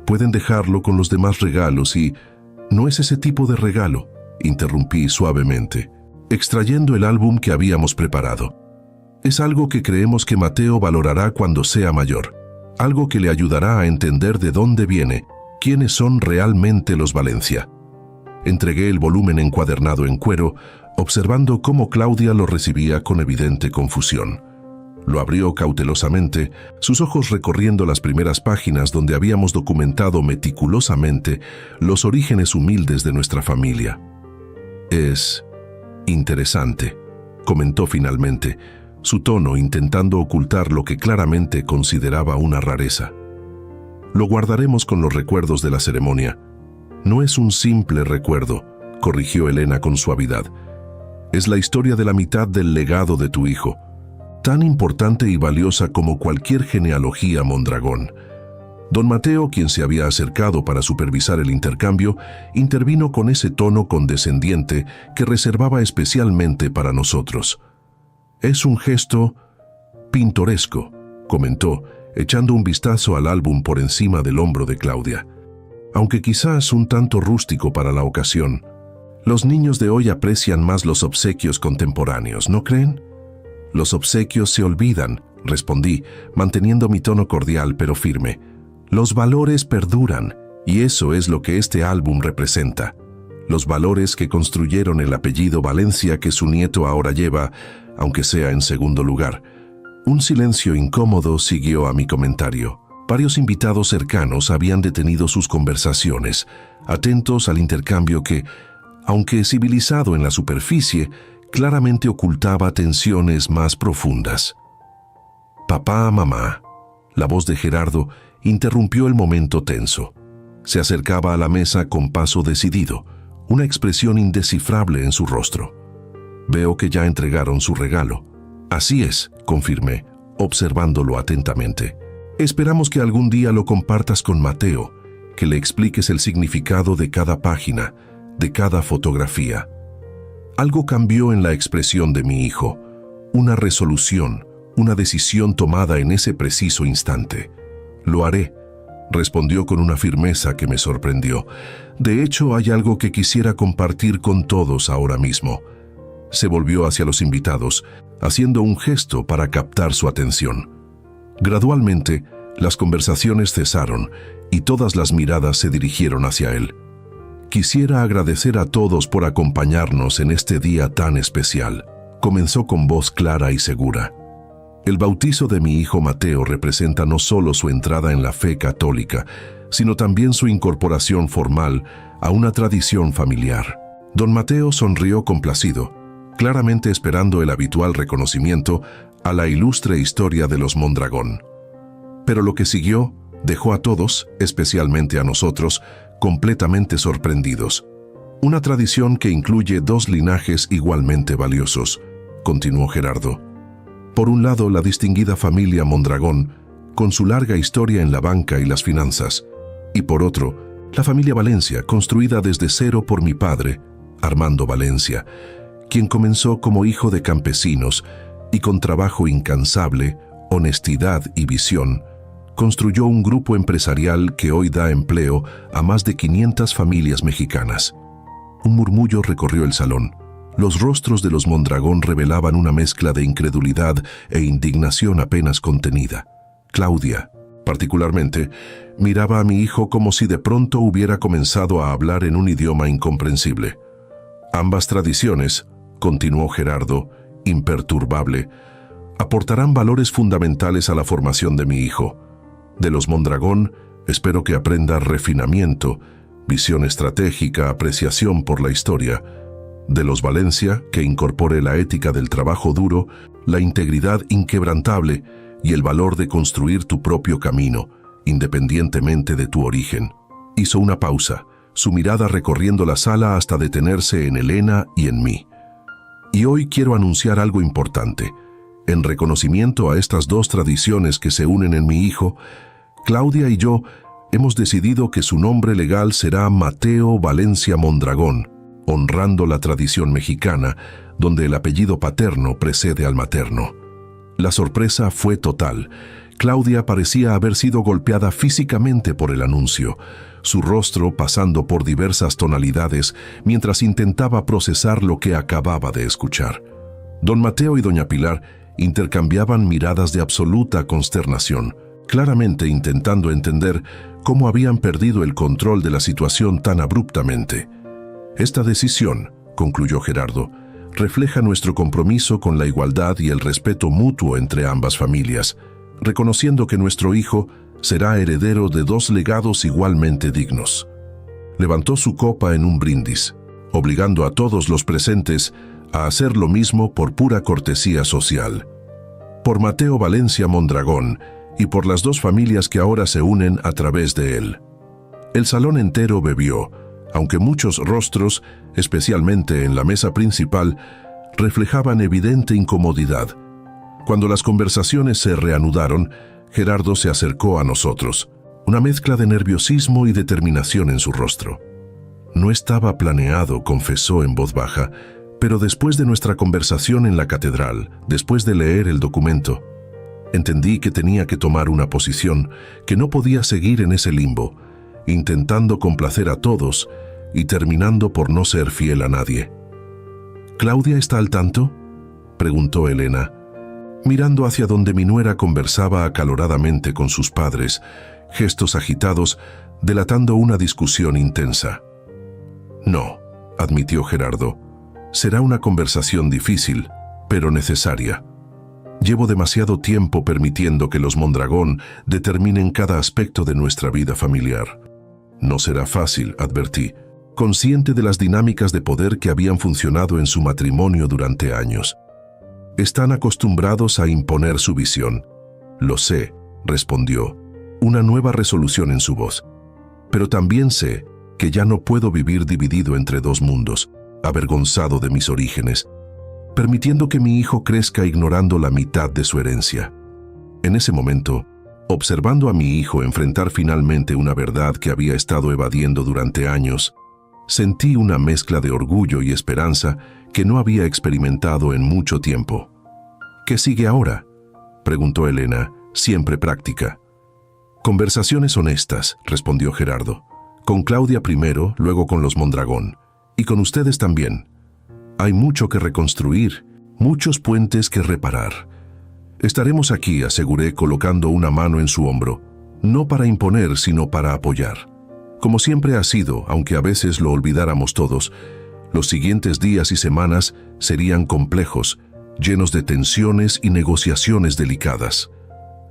«Pueden dejarlo con los demás regalos y...» «No es ese tipo de regalo», interrumpí suavemente, extrayendo el álbum que habíamos preparado. «Es algo que creemos que Mateo valorará cuando sea mayor, algo que le ayudará a entender de dónde viene, quiénes son realmente los Valencia». Entregué el volumen encuadernado en cuero, observando cómo Claudia lo recibía con evidente confusión. Lo abrió cautelosamente, sus ojos recorriendo las primeras páginas donde habíamos documentado meticulosamente los orígenes humildes de nuestra familia. «Es interesante», comentó finalmente, su tono intentando ocultar lo que claramente consideraba una rareza. «Lo guardaremos con los recuerdos de la ceremonia». «No es un simple recuerdo», corrigió Elena con suavidad. «Es la historia de la mitad del legado de tu hijo, tan importante y valiosa como cualquier genealogía Mondragón». Don Mateo, quien se había acercado para supervisar el intercambio, intervino con ese tono condescendiente que reservaba especialmente para nosotros. «Es un gesto pintoresco», comentó, echando un vistazo al álbum por encima del hombro de Claudia. «Aunque quizás un tanto rústico para la ocasión. Los niños de hoy aprecian más los obsequios contemporáneos, ¿no creen?» «Los obsequios se olvidan», respondí, manteniendo mi tono cordial pero firme. «Los valores perduran, y eso es lo que este álbum representa. Los valores que construyeron el apellido Valencia que su nieto ahora lleva, aunque sea en segundo lugar». Un silencio incómodo siguió a mi comentario. Varios invitados cercanos habían detenido sus conversaciones, atentos al intercambio que, aunque civilizado en la superficie, claramente ocultaba tensiones más profundas. «Papá, mamá», la voz de Gerardo interrumpió el momento tenso. Se acercaba a la mesa con paso decidido, una expresión indescifrable en su rostro. «Veo que ya entregaron su regalo». «Así es», confirmé, observándolo atentamente. «Esperamos que algún día lo compartas con Mateo, que le expliques el significado de cada página, de cada fotografía». Algo cambió en la expresión de mi hijo, una resolución, una decisión tomada en ese preciso instante. «Lo haré», respondió con una firmeza que me sorprendió. «De hecho, hay algo que quisiera compartir con todos ahora mismo». Se volvió hacia los invitados, haciendo un gesto para captar su atención. Gradualmente, las conversaciones cesaron y todas las miradas se dirigieron hacia él. «Quisiera agradecer a todos por acompañarnos en este día tan especial», comenzó con voz clara y segura. «El bautizo de mi hijo Mateo representa no solo su entrada en la fe católica, sino también su incorporación formal a una tradición familiar». Don Mateo sonrió complacido, claramente esperando el habitual reconocimiento a la ilustre historia de los Mondragón. Pero lo que siguió dejó a todos, especialmente a nosotros, completamente sorprendidos. «Una tradición que incluye dos linajes igualmente valiosos», continuó Gerardo. «Por un lado, la distinguida familia Mondragón, con su larga historia en la banca y las finanzas, y por otro, la familia Valencia, construida desde cero por mi padre, Armando Valencia, quien comenzó como hijo de campesinos y con trabajo incansable, honestidad y visión, construyó un grupo empresarial que hoy da empleo a más de 500 familias mexicanas». Un murmullo recorrió el salón. Los rostros de los Mondragón revelaban una mezcla de incredulidad e indignación apenas contenida. «Claudia», Particularmente, miraba a mi hijo como si de pronto hubiera comenzado a hablar en un idioma incomprensible. Ambas tradiciones, continuó Gerardo, imperturbable, aportarán valores fundamentales a la formación de mi hijo. De los Mondragón, espero que aprenda refinamiento, visión estratégica, apreciación por la historia. De los Valencia, que incorpore la ética del trabajo duro, la integridad inquebrantable y el valor de construir tu propio camino, independientemente de tu origen. Hizo una pausa, su mirada recorriendo la sala hasta detenerse en Elena y en mí. Y hoy quiero anunciar algo importante. En reconocimiento a estas dos tradiciones que se unen en mi hijo, Claudia y yo hemos decidido que su nombre legal será Mateo Valencia Mondragón, honrando la tradición mexicana, donde el apellido paterno precede al materno. La sorpresa fue total. Claudia parecía haber sido golpeada físicamente por el anuncio, su rostro pasando por diversas tonalidades mientras intentaba procesar lo que acababa de escuchar. Don Mateo y doña Pilar intercambiaban miradas de absoluta consternación, claramente intentando entender cómo habían perdido el control de la situación tan abruptamente. Esta decisión, concluyó Gerardo, refleja nuestro compromiso con la igualdad y el respeto mutuo entre ambas familias, reconociendo que nuestro hijo será heredero de dos legados igualmente dignos. Levantó su copa en un brindis, obligando a todos los presentes a hacer lo mismo por pura cortesía social. Por Mateo Valencia Mondragón y por las dos familias que ahora se unen a través de él. El salón entero bebió, aunque muchos rostros, especialmente en la mesa principal, reflejaban evidente incomodidad. Cuando las conversaciones se reanudaron, Gerardo se acercó a nosotros, una mezcla de nerviosismo y determinación en su rostro. No estaba planeado, confesó en voz baja, pero después de nuestra conversación en la catedral, después de leer el documento, entendí que tenía que tomar una posición, que no podía seguir en ese limbo, intentando complacer a todos y terminando por no ser fiel a nadie. ¿Claudia está al tanto?, preguntó Elena, mirando hacia donde mi nuera conversaba acaloradamente con sus padres, gestos agitados delatando una discusión intensa. No, admitió Gerardo, será una conversación difícil, pero necesaria. Llevo demasiado tiempo permitiendo que los Mondragón determinen cada aspecto de nuestra vida familiar. No será fácil, advertí, consciente de las dinámicas de poder que habían funcionado en su matrimonio durante años. Están acostumbrados a imponer su visión. Lo sé, respondió, una nueva resolución en su voz. Pero también sé que ya no puedo vivir dividido entre dos mundos, avergonzado de mis orígenes, permitiendo que mi hijo crezca ignorando la mitad de su herencia. En ese momento, observando a mi hijo enfrentar finalmente una verdad que había estado evadiendo durante años, sentí una mezcla de orgullo y esperanza que no había experimentado en mucho tiempo. ¿Qué sigue ahora?, preguntó Elena, siempre práctica. Conversaciones honestas, respondió Gerardo. Con Claudia primero, luego con los Mondragón. Y con ustedes también. Hay mucho que reconstruir, muchos puentes que reparar. Estaremos aquí, aseguré, colocando una mano en su hombro, no para imponer, sino para apoyar. Como siempre ha sido, aunque a veces lo olvidáramos todos, los siguientes días y semanas serían complejos, llenos de tensiones y negociaciones delicadas.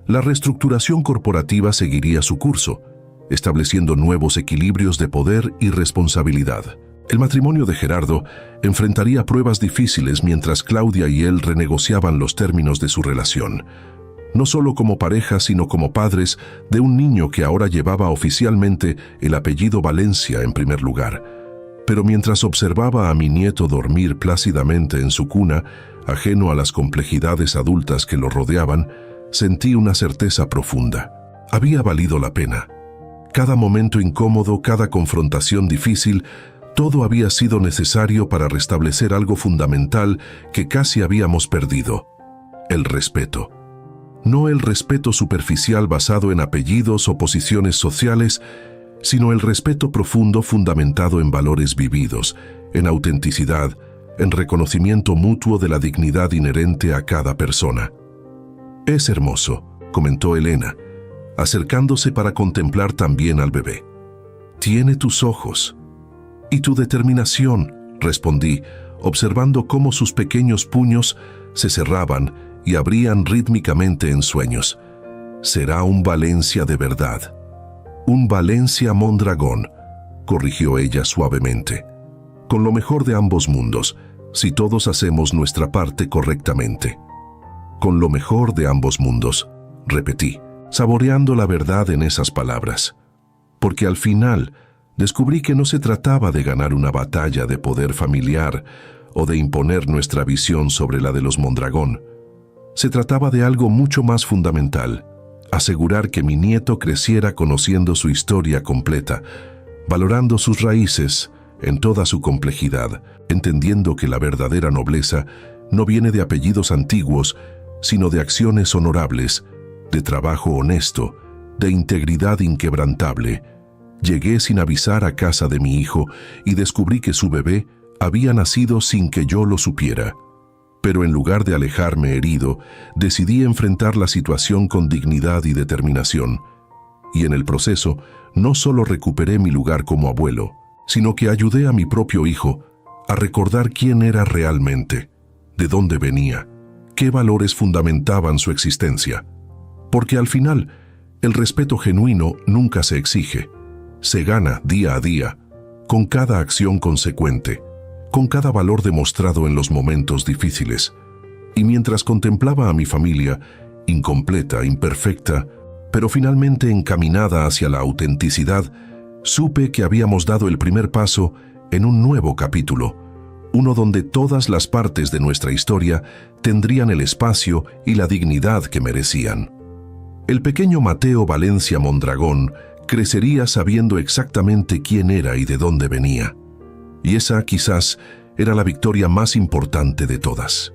La reestructuración corporativa seguiría su curso, estableciendo nuevos equilibrios de poder y responsabilidad. El matrimonio de Gerardo enfrentaría pruebas difíciles mientras Claudia y él renegociaban los términos de su relación, no solo como pareja, sino como padres de un niño que ahora llevaba oficialmente el apellido Valencia en primer lugar. Pero mientras observaba a mi nieto dormir plácidamente en su cuna, ajeno a las complejidades adultas que lo rodeaban, sentí una certeza profunda. Había valido la pena. Cada momento incómodo, cada confrontación difícil, todo había sido necesario para restablecer algo fundamental que casi habíamos perdido: el respeto. No el respeto superficial basado en apellidos o posiciones sociales, sino el respeto profundo fundamentado en valores vividos, en autenticidad, en reconocimiento mutuo de la dignidad inherente a cada persona. Es hermoso, comentó Elena, acercándose para contemplar también al bebé. «Tiene tus ojos y tu determinación», respondí, observando cómo sus pequeños puños se cerraban y abrían rítmicamente en sueños. «Será un Valencia de verdad». «Un Valencia Mondragón», corrigió ella suavemente. «Con lo mejor de ambos mundos, si todos hacemos nuestra parte correctamente». «Con lo mejor de ambos mundos», repetí, saboreando la verdad en esas palabras. Porque al final descubrí que no se trataba de ganar una batalla de poder familiar o de imponer nuestra visión sobre la de los Mondragón. Se trataba de algo mucho más fundamental: asegurar que mi nieto creciera conociendo su historia completa, valorando sus raíces en toda su complejidad, entendiendo que la verdadera nobleza no viene de apellidos antiguos, sino de acciones honorables, de trabajo honesto, de integridad inquebrantable. Llegué sin avisar a casa de mi hijo y descubrí que su bebé había nacido sin que yo lo supiera. Pero en lugar de alejarme herido, decidí enfrentar la situación con dignidad y determinación. Y en el proceso, no solo recuperé mi lugar como abuelo, sino que ayudé a mi propio hijo a recordar quién era realmente, de dónde venía, qué valores fundamentaban su existencia. Porque al final, el respeto genuino nunca se exige. Se gana día a día, con cada acción consecuente, con cada valor demostrado en los momentos difíciles. Y mientras contemplaba a mi familia, incompleta, imperfecta, pero finalmente encaminada hacia la autenticidad, supe que habíamos dado el primer paso en un nuevo capítulo, uno donde todas las partes de nuestra historia tendrían el espacio y la dignidad que merecían. El pequeño Mateo Valencia Mondragón crecería sabiendo exactamente quién era y de dónde venía. Y esa quizás era la victoria más importante de todas.